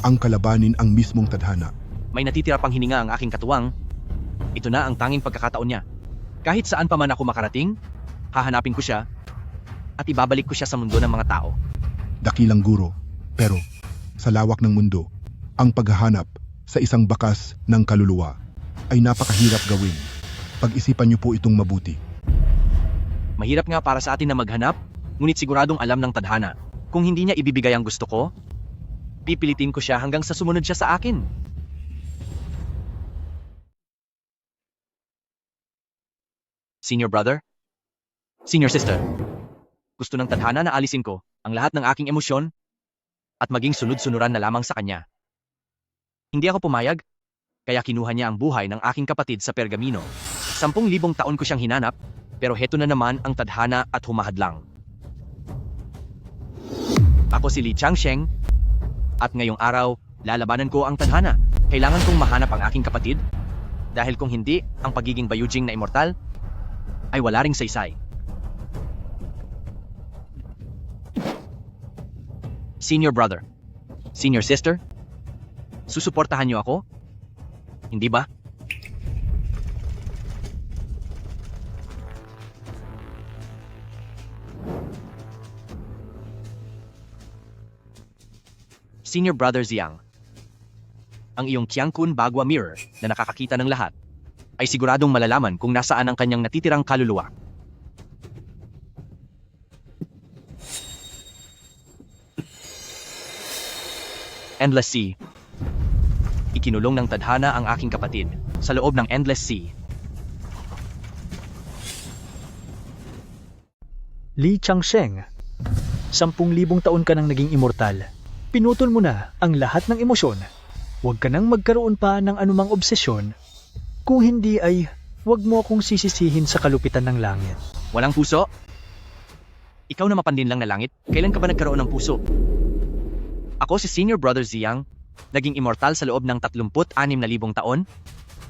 Ang kalabanin ang mismong tadhana. May natitira pang hininga ang aking katuwang. Ito na ang tanging pagkakataon niya. Kahit saan pa man ako makarating, hahanapin ko siya at ibabalik ko siya sa mundo ng mga tao. Dakilang guro. Pero, sa lawak ng mundo, ang paghahanap sa isang bakas ng kaluluwa ay napakahirap gawin. Pag-isipan niyo po itong mabuti. Mahirap nga para sa atin na maghanap, ngunit siguradong alam ng tadhana. Kung hindi niya ibibigay ang gusto ko, pipilitin ko siya hanggang sa sumunod siya sa akin. Senior brother? Senior sister? Gusto ng tadhana na alisin ko ang lahat ng aking emosyon at maging sunod-sunuran na lamang sa kanya. Hindi ako pumayag, kaya kinuha niya ang buhay ng aking kapatid sa Pergamino. 10,000 taon ko siyang hinanap, Pero heto na naman ang tadhana at humahadlang. Ako si Li Changsheng, at ngayong araw, lalabanan ko ang tadhana. Kailangan kong mahanap ang aking kapatid, dahil kung hindi, ang pagiging Bayujing na immortal ay wala ring saysay. Senior brother, senior sister, susuportahan niyo ako? Hindi ba? Senior brother Ziyang, ang iyong Qiangkun Bagua Mirror na nakakakita ng lahat, ay siguradong malalaman kung nasaan ang kanyang natitirang kaluluwa. Endless Sea. Ikinulong ng tadhana ang aking kapatid sa loob ng Endless Sea. Li Changsheng, 10,000 taon ka nang naging immortal. Pinutol mo na ang lahat ng emosyon. Huwag ka nang magkaroon pa ng anumang obsesyon. Kung hindi ay, huwag mo akong sisisihin sa kalupitan ng langit. Walang puso? Ikaw na mapandin lang na langit, kailan ka ba nagkaroon ng puso? Ako si Senior Brother Ziyang, naging immortal sa loob ng 36,000 taon,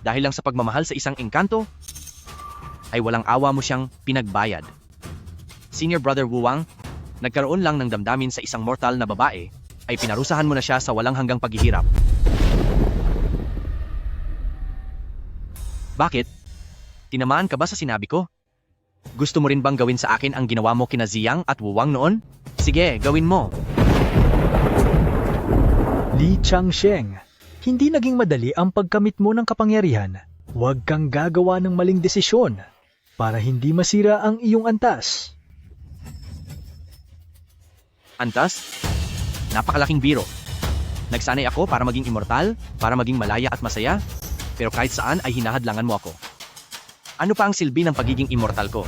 dahil lang sa pagmamahal sa isang engkanto, ay walang awa mo siyang pinagbayad. Senior Brother Wu Wang, nagkaroon lang ng damdamin sa isang mortal na babae, ay pinarusahan mo na siya sa walang hanggang paghihirap. Bakit? Tinamaan ka ba sa sinabi ko? Gusto mo rin bang gawin sa akin ang ginawa mo kina Ziyang at Wu Wang noon? Sige, gawin mo. Li Changsheng, hindi naging madali ang pagkamit mo ng kapangyarihan. Huwag kang gagawa ng maling desisyon para hindi masira ang iyong antas. Antas? Napakalaking biro. Nagsanay ako para maging immortal, para maging malaya at masaya, pero kahit saan ay hinahadlangan mo ako. Ano pa ang silbi ng pagiging immortal ko?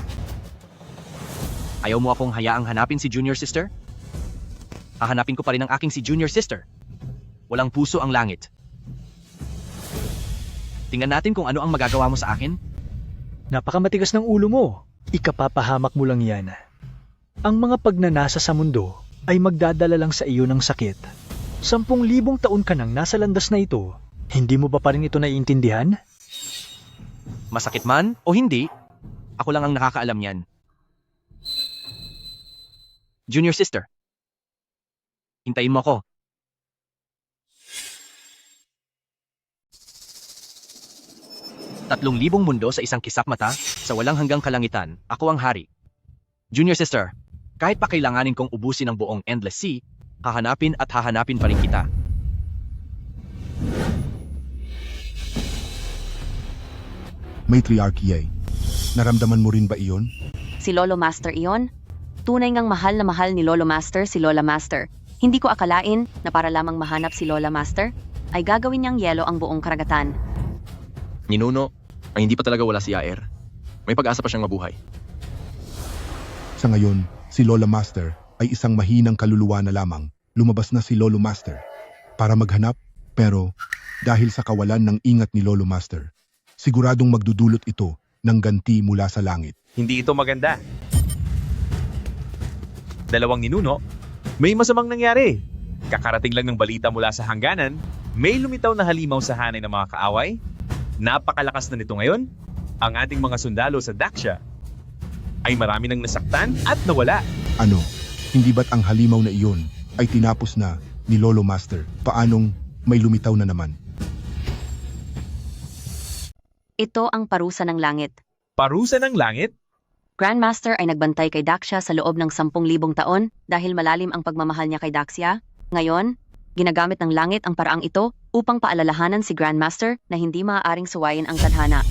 Ayaw mo akong hayaang hanapin si Junior Sister? Hahanapin ko pa rin ang aking si Junior Sister. Walang puso ang langit. Tingnan natin kung ano ang magagawa mo sa akin. Napakamatigas ng ulo mo. Ikapapahamak mo lang yan. Ang mga pagnanasa sa mundo ay magdadala lang sa iyo ng sakit. 10,000 taon ka nang nasa landas na ito, hindi mo ba pa rin ito naiintindihan? Masakit man o hindi, ako lang ang nakakaalam yan. Junior Sister, hintayin mo ako. Tatlong libong mundo sa isang kisap mata, sa walang hanggang kalangitan, ako ang hari. Junior Sister, kahit pa kailanganin kong ubusin ang buong Endless Sea, hahanapin at hahanapin pa rin kita. Matriarchy, naramdaman mo rin ba iyon? Si Lolo Master iyon? Tunay ngang mahal na mahal ni Lolo Master si Lola Master. Hindi ko akalain na para lamang mahanap si Lola Master, ay gagawin niyang yelo ang buong karagatan. Ninuno, ay hindi pa talaga wala si Yair. May pag-asa pa siyang mabuhay. Sa ngayon, si Lola Master ay isang mahinang kaluluwa na lamang. Lumabas na si Lolo Master para maghanap, pero dahil sa kawalan ng ingat ni Lolo Master, siguradong magdudulot ito ng ganti mula sa langit. Hindi ito maganda. Dalawang ninuno, may masamang nangyari. Kakarating lang ng balita mula sa hangganan, may lumitaw na halimaw sa hanay ng mga kaaway. Napakalakas na nito ngayon. Ang ating mga sundalo sa Daxia ay marami nang nasaktan at nawala. Ano, hindi ba't ang halimaw na iyon ay tinapos na ni Lolo Master? Paanong may lumitaw na naman? Ito ang parusa ng langit. Parusa ng langit? Grandmaster ay nagbantay kay Daxia sa loob ng 10,000 taon dahil malalim ang pagmamahal niya kay Daxia. Ngayon, ginagamit ng langit ang paraang ito upang paalalahanan si Grandmaster na hindi maaaring suwayin ang tadhana.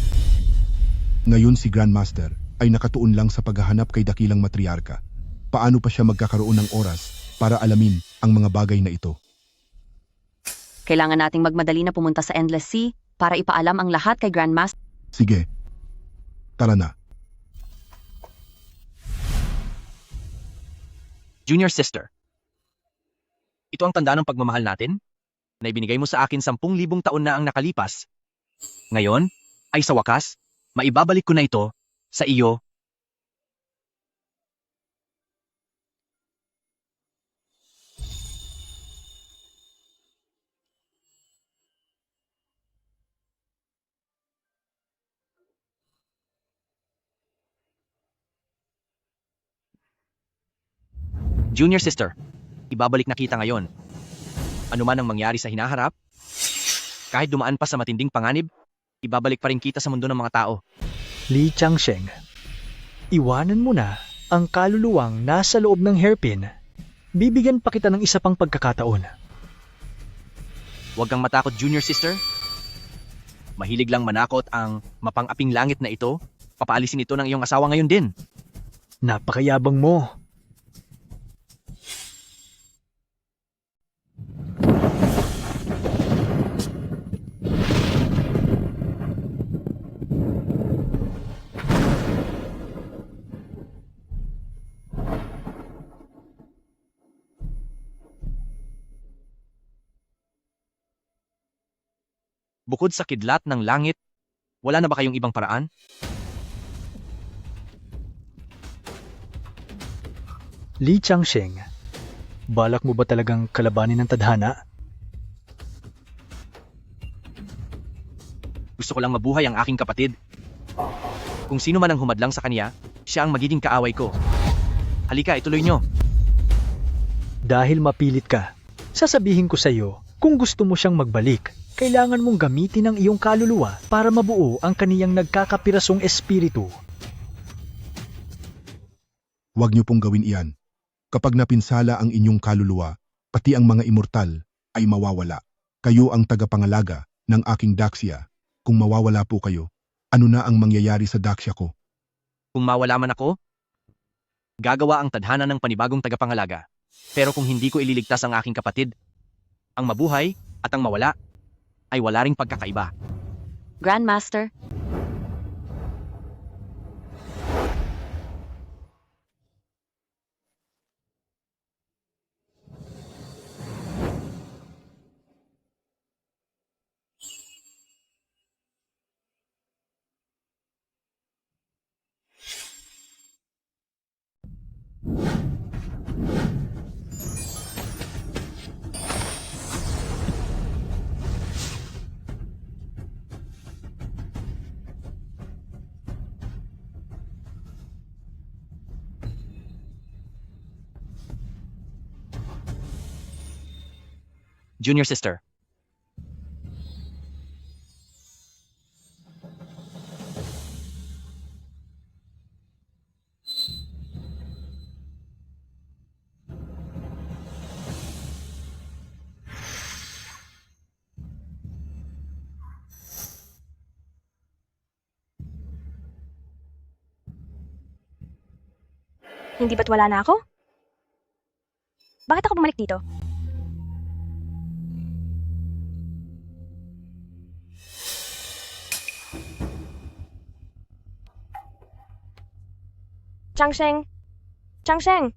Ngayon si Grandmaster ay nakatuon lang sa paghahanap kay dakilang matriarka. Paano pa siya magkakaroon ng oras para alamin ang mga bagay na ito? Kailangan nating magmadali na pumunta sa Endless Sea para ipaalam ang lahat kay Grandmaster. Sige, tara na. Junior Sister, ito ang tanda ng pagmamahal natin na ibinigay mo sa akin 10,000 taon na ang nakalipas. Ngayon, ay sa wakas, maibabalik ko na ito sa iyo Junior sister, ibabalik na kita ngayon. Ano man ang mangyari sa hinaharap, kahit dumaan pa sa matinding panganib, ibabalik pa rin kita sa mundo ng mga tao. Li Changsheng, iwanan mo na ang kaluluwang nasa loob ng hairpin. Bibigyan pa kita ng isa pang pagkakataon. Huwag kang matakot, junior sister. Mahilig lang manakot ang mapang-aping langit na ito. Papaalisin ito ng iyong asawa ngayon din. Napakayabang mo. Bukod sa kidlat ng langit, wala na ba kayong ibang paraan? Li Changsheng, balak mo ba talagang kalabanin ng tadhana? Gusto ko lang mabuhay ang aking kapatid. Kung sino man ang humadlang sa kanya, siya ang magiging kaaway ko. Halika, ituloy nyo. Dahil mapilit ka, sasabihin ko sa iyo, kung gusto mo siyang magbalik, kailangan mong gamitin ang iyong kaluluwa para mabuo ang kaniyang nagkakapirasong espiritu. Huwag niyo pong gawin iyan. Kapag napinsala ang inyong kaluluwa, pati ang mga immortal ay mawawala. Kayo ang tagapangalaga ng aking Daxia. Kung mawawala po kayo, ano na ang mangyayari sa Daxia ko? Kung mawala man ako, gagawa ang tadhana ng panibagong tagapangalaga. Pero kung hindi ko ililigtas ang aking kapatid, ang mabuhay at ang mawala ay wala ring pagkakaiba. Grandmaster, Junior sister, Hindi ba't wala na ako? Bakit ako bumalik dito? Changsheng! Changsheng!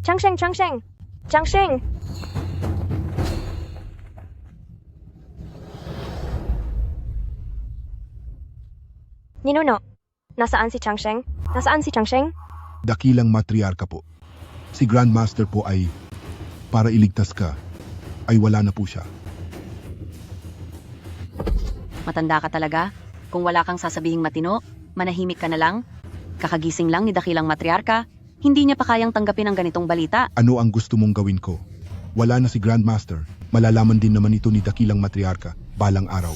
Changsheng! Changsheng! Changsheng! Ninuno, nasaan si Changsheng? Nasaan si Changsheng? Dakilang matriarka po. Si Grandmaster po ay, para iligtas ka, ay wala na po siya. matanda ka talaga? Kung wala kang sasabihing matino, manahimik ka na lang? Kakagising lang ni dakilang matriarka, hindi niya pa kayang tanggapin ang ganitong balita. Ano ang gusto mong gawin ko? Wala na si Grandmaster, malalaman din naman ito ni dakilang matriarka, balang araw.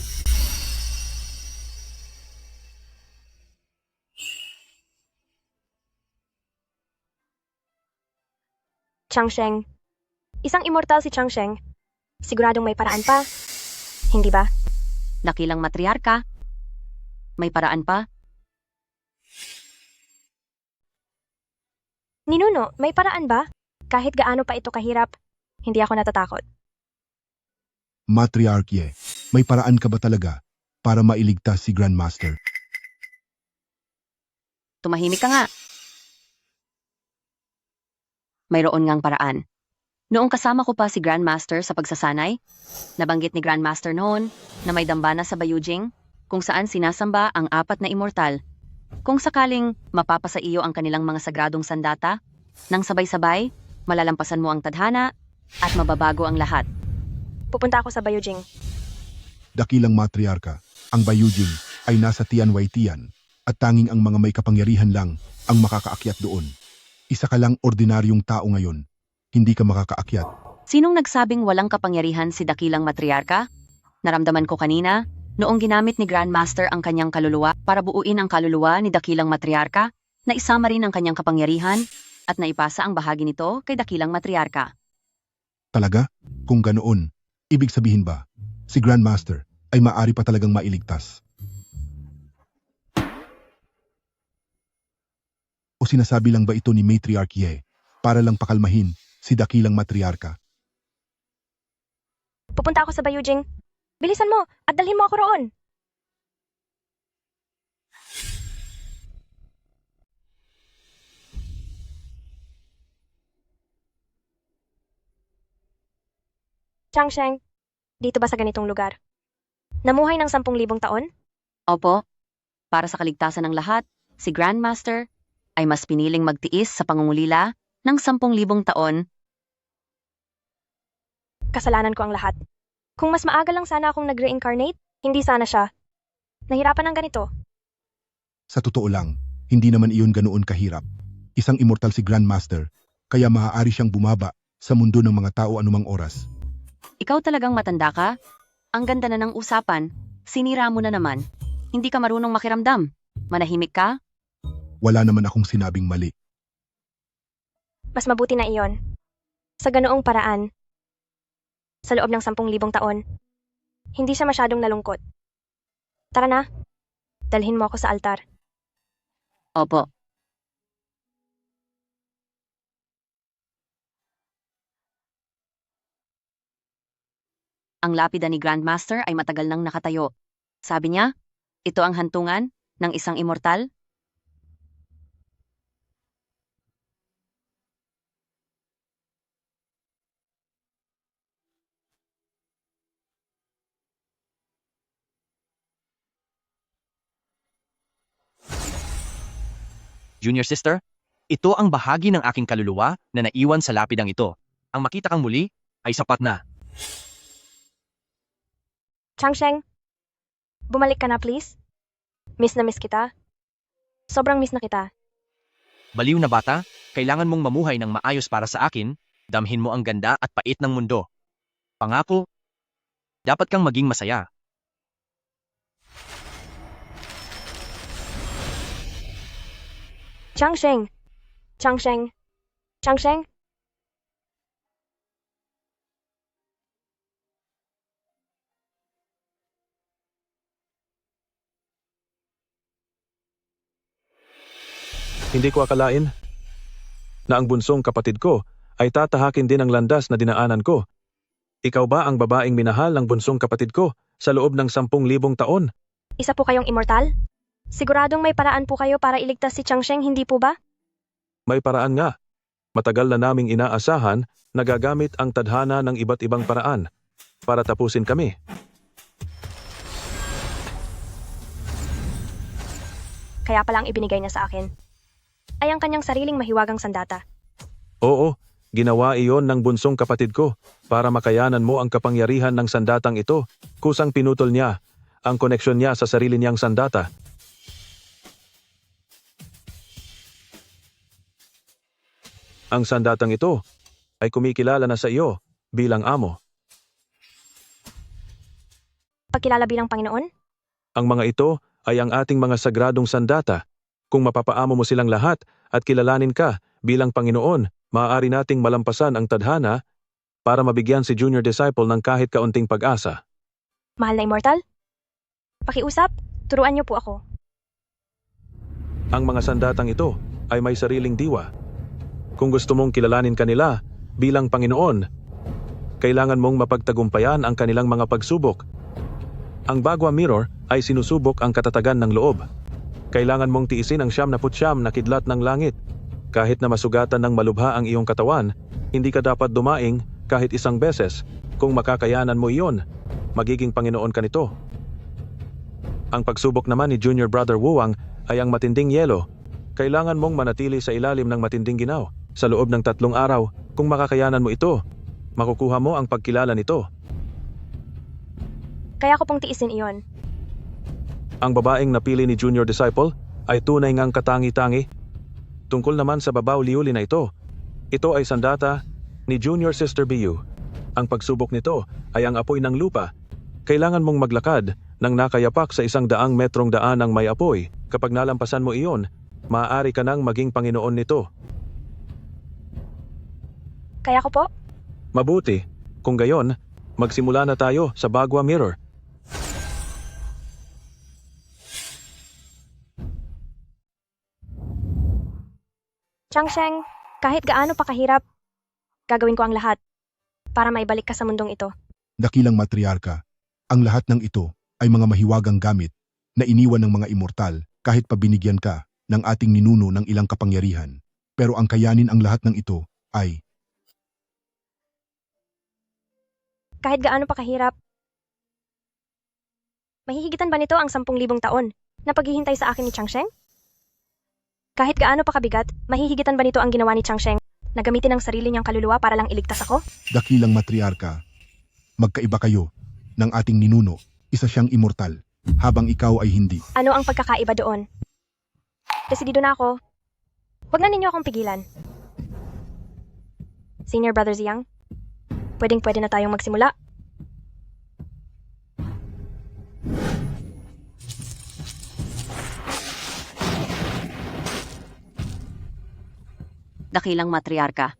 Changsheng. Isang immortal si Changsheng. Siguradong may paraan pa. Hindi ba? Dakilang matriarka, may paraan pa? Ninuno, may paraan ba? Kahit gaano pa ito kahirap, hindi ako natatakot. Matriarkye, may paraan ka ba talaga para mailigtas si Grandmaster? Tumahimik ka nga. Mayroon ngang paraan. Noong kasama ko pa si Grandmaster sa pagsasanay, nabanggit ni Grandmaster noon na may dambana sa Bayujing kung saan sinasamba ang 4 na immortal. Kung sakaling mapapasa iyo ang kanilang mga sagradong sandata, nang sabay-sabay, malalampasan mo ang tadhana at mababago ang lahat. Pupunta ako sa Bayujing. Dakilang matriarka, ang Bayujing ay nasa Tianway Tian at tanging ang mga may kapangyarihan lang ang makakaakyat doon. Isa ka lang ordinaryong tao ngayon. Hindi ka makakaakyat. Sinong nagsabing walang kapangyarihan si dakilang matriarka? Naramdaman ko kanina, noong ginamit ni Grandmaster ang kanyang kaluluwa para buuin ang kaluluwa ni dakilang matriarka, na isama rin ang kanyang kapangyarihan at naipasa ang bahagi nito kay dakilang matriarka. Talaga? Kung ganoon, ibig sabihin ba, si Grandmaster ay maari pa talagang mailigtas? O sinasabi lang ba ito ni Matriarch Ye para lang pakalmahin si dakilang matriarka? Pupunta ako sa Bayujing. Bilisan mo at dalhin mo ako roon. Changsheng, dito ba sa ganitong lugar? Namuhay ng 10,000 taon? Opo, para sa kaligtasan ng lahat, si Grandmaster ay mas piniling magtiis sa pangungulila ng 10,000 taon. Kasalanan ko ang lahat. Kung mas maaga lang sana akong nag-reincarnate, hindi sana siya. Nahirapan ng ganito. Sa totoo lang, hindi naman iyon ganoon kahirap. Isang immortal si Grandmaster, kaya maaari siyang bumaba sa mundo ng mga tao anumang oras. Ikaw talagang matanda ka? Ang ganda na ng usapan, sinira mo na naman. Hindi ka marunong makiramdam. Manahimik ka? Wala naman akong sinabing mali. Mas mabuti na iyon. Sa ganoong paraan, sa loob ng 10,000 taon, hindi siya masyadong nalungkot. Tara na, dalhin mo ako sa altar. Opo. Ang lapida ni Grandmaster ay matagal nang nakatayo. Sabi niya, ito ang hantungan ng isang immortal. Junior sister, ito ang bahagi ng aking kaluluwa na naiwan sa lapidang ito. Ang makita kang muli ay sapat na. Changsheng, bumalik ka na please. Miss na miss kita. Sobrang miss na kita. Baliw na bata, kailangan mong mamuhay ng maayos para sa akin, damhin mo ang ganda at pait ng mundo. Pangako, dapat kang maging masaya. Changsheng, Changsheng, Changsheng. Hindi ko akalain na ang bunsong kapatid ko ay tatahakin din ang landas na dinaanan ko. Ikaw ba ang babaeng minahal ng bunsong kapatid ko sa loob ng 10,000 taon? Isa po kayong immortal? Siguradong may paraan po kayo para iligtas si Changsheng, hindi po ba? May paraan nga. Matagal na naming inaasahan na gagamit ang tadhana ng iba't ibang paraan para tapusin kami. Kaya palang ibinigay niya sa akin ay ang kanyang sariling mahiwagang sandata. Oo, ginawa iyon ng bunsong kapatid ko para makayanan mo ang kapangyarihan ng sandatang ito. Kusang pinutol niya ang koneksyon niya sa sarili niyang sandata. Ang sandatang ito ay kumikilala na sa iyo bilang amo. Pagkilala bilang Panginoon? Ang mga ito ay ang ating mga sagradong sandata. Kung mapapaamo mo silang lahat at kilalanin ka bilang Panginoon, maaari nating malampasan ang tadhana para mabigyan si Junior Disciple ng kahit kaunting pag-asa. Mahal na immortal? Pakiusap, turuan niyo po ako. Ang mga sandatang ito ay may sariling diwa. Kung gusto mong kilalanin kanila bilang Panginoon, kailangan mong mapagtagumpayan ang kanilang mga pagsubok. Ang Bagua Mirror ay sinusubok ang katatagan ng loob. Kailangan mong tiisin ang 99 na kidlat ng langit. Kahit na masugatan ng malubha ang iyong katawan, hindi ka dapat dumaing kahit isang beses. Kung makakayanan mo iyon, magiging Panginoon ka nito. Ang pagsubok naman ni Junior Brother Wuwang ay ang matinding yelo. Kailangan mong manatili sa ilalim ng matinding ginaw. Sa loob ng 3 araw, kung makakayanan mo ito, makukuha mo ang pagkilala nito. Kaya ko pong tiisin iyon. Ang babaeng napili ni Junior Disciple ay tunay ngang katangi-tangi. Tungkol naman sa babaw-liuli na ito ay sandata ni Junior Sister Biyu. Ang pagsubok nito ay ang apoy ng lupa. Kailangan mong maglakad ng nakayapak sa 100 metrong daan ng may apoy. Kapag nalampasan mo iyon, maaari ka nang maging Panginoon nito. Kaya ko po? Mabuti. Kung gayon, magsimula na tayo sa Bagua Mirror. Changsheng, kahit gaano pa kahirap, gagawin ko ang lahat para maibalik ka sa mundong ito. Dakilang matriarka, ang lahat ng ito ay mga mahiwagang gamit na iniwan ng mga immortal kahit pa binigyan ka ng ating ninuno ng ilang kapangyarihan. Pero ang kayanin ang lahat ng ito ay Kahit gaano pa kahirap, mahihigitan ba nito ang 10,000 taon na paghihintay sa akin ni Changsheng? Kahit gaano pa kabigat, mahihigitan ba nito ang ginawa ni Changsheng na gamitin ang sarili niyang kaluluwa para lang iligtas ako? dakilang matriarka. Magkaiba kayo ng ating ninuno, isa siyang immortal, habang ikaw ay hindi. Ano ang pagkakaiba doon? Desidido na ako. Huwag na ninyo akong pigilan. Senior Brother Ziyang, pwedeng-pwede na tayong magsimula. Dakilang matriarka.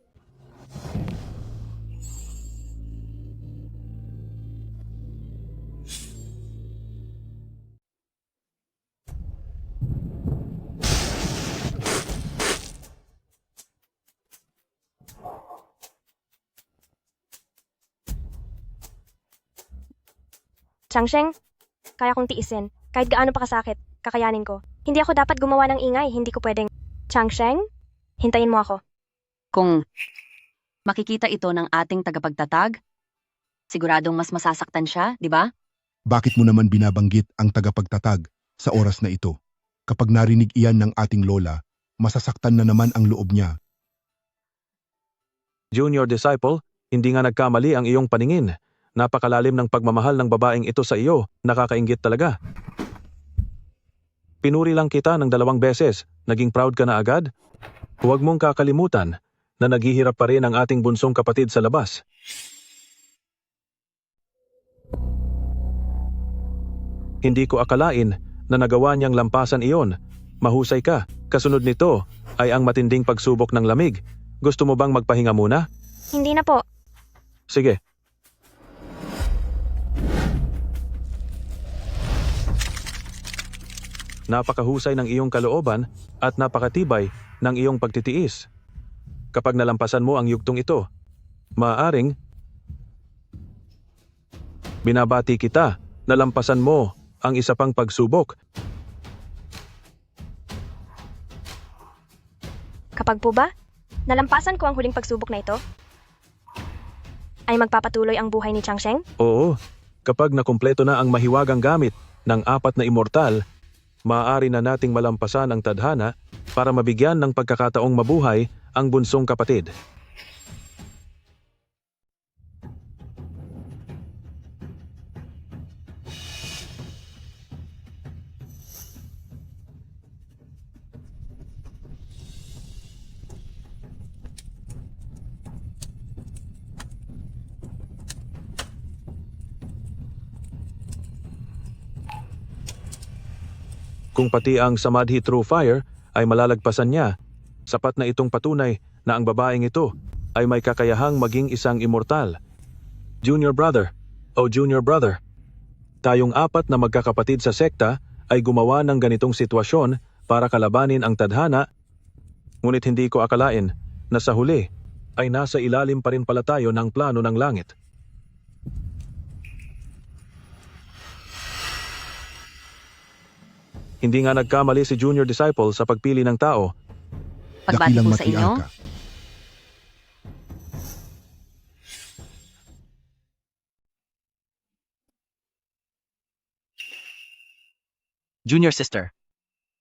Changsheng, kaya kong tiisin. Kahit gaano pa kasakit, kakayanin ko. Hindi ako dapat gumawa ng ingay, hindi ko pwedeng. Changsheng, hintayin mo ako. Kung makikita ito ng ating tagapagtatag, siguradong mas masasaktan siya, di ba? Bakit mo naman binabanggit ang tagapagtatag sa oras na ito? Kapag narinig iyan ng ating lola, masasaktan na naman ang loob niya. Junior Disciple, hindi nga nagkamali ang iyong paningin. Napakalalim ng pagmamahal ng babaeng ito sa iyo, nakakainggit talaga. Pinuri lang kita ng 2 beses, naging proud ka na agad? Huwag mong kakalimutan na naghihirap pa rin ang ating bunsong kapatid sa labas. Hindi ko akalain na nagawa niyang lampasan iyon. Mahusay ka, kasunod nito ay ang matinding pagsubok ng lamig. Gusto mo bang magpahinga muna? Hindi na po. Sige. Napakahusay ng iyong kalooban at napakatibay ng iyong pagtitiis. Kapag nalampasan mo ang yugtong ito, maaaring binabati kita na lampasan mo ang isa pang pagsubok. Kapag po ba, nalampasan ko ang huling pagsubok na ito, ay magpapatuloy ang buhay ni Changsheng? Oo, kapag nakumpleto na ang mahiwagang gamit ng 4 na immortal, maaari na nating malampasan ang tadhana para mabigyan ng pagkakataong mabuhay ang bunsong kapatid. Kung pati ang Samadhi True Fire ay malalagpasan niya, sapat na itong patunay na ang babaeng ito ay may kakayahang maging isang immortal. Junior Brother, tayong 4 na magkakapatid sa sekta ay gumawa ng ganitong sitwasyon para kalabanin ang tadhana, ngunit hindi ko akalain na sa huli ay nasa ilalim pa rin pala tayo ng plano ng langit. Hindi nga nagkamali si Junior Disciple sa pagpili ng tao. Pagbati po sa inyo. Junior Sister,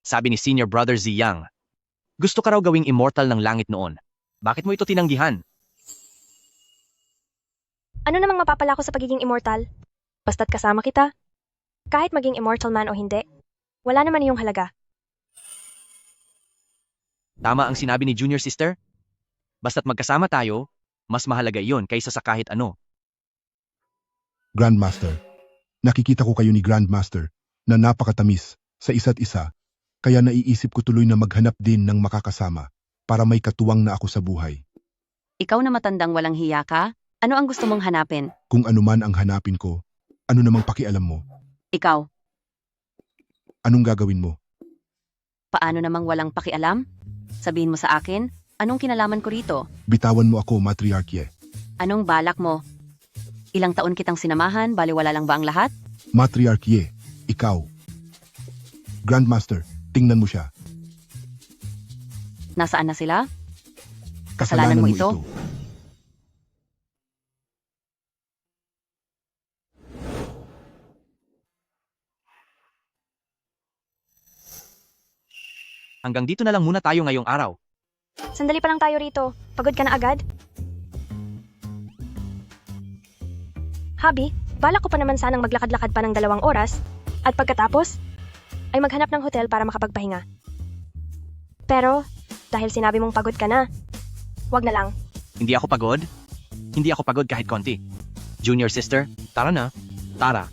sabi ni Senior Brother Ziyang, gusto ka raw gawing immortal ng langit noon. Bakit mo ito tinanggihan? Ano namang mapapala ko sa pagiging immortal? Basta't kasama kita. Kahit maging immortal man o hindi, wala naman iyong halaga. Tama ang sinabi ni Junior Sister. Basta't magkasama tayo, mas mahalaga iyon kaysa sa kahit ano. Grandmaster, nakikita ko kayo ni Grandmaster na napakatamis sa isa't isa, kaya naiisip ko tuloy na maghanap din ng makakasama para may katuwang na ako sa buhay. Ikaw na matandang walang hiya ka? Ano ang gusto mong hanapin? Kung ano man ang hanapin ko, ano namang pakialam mo? Ikaw, Anong gagawin mo? paano namang walang pakialam? Sabihin mo sa akin, anong kinalaman ko rito? Bitawan mo ako, matriarkye. Anong balak mo? Ilang taon kitang sinamahan, baliwala lang ba ang lahat? Matriarkye, ikaw. Grandmaster, tingnan mo siya. Nasaan na sila? Kasalanan mo ito? Hanggang dito na lang muna tayo ngayong araw. Sandali pa lang tayo rito. Pagod ka na agad? Habi, balak ko pa naman sanang maglakad-lakad pa ng 2 oras at pagkatapos ay maghanap ng hotel para makapagpahinga. Pero, dahil sinabi mong pagod ka na, wag na lang. Hindi ako pagod. Hindi ako pagod kahit konti. Junior Sister, tara na. Tara.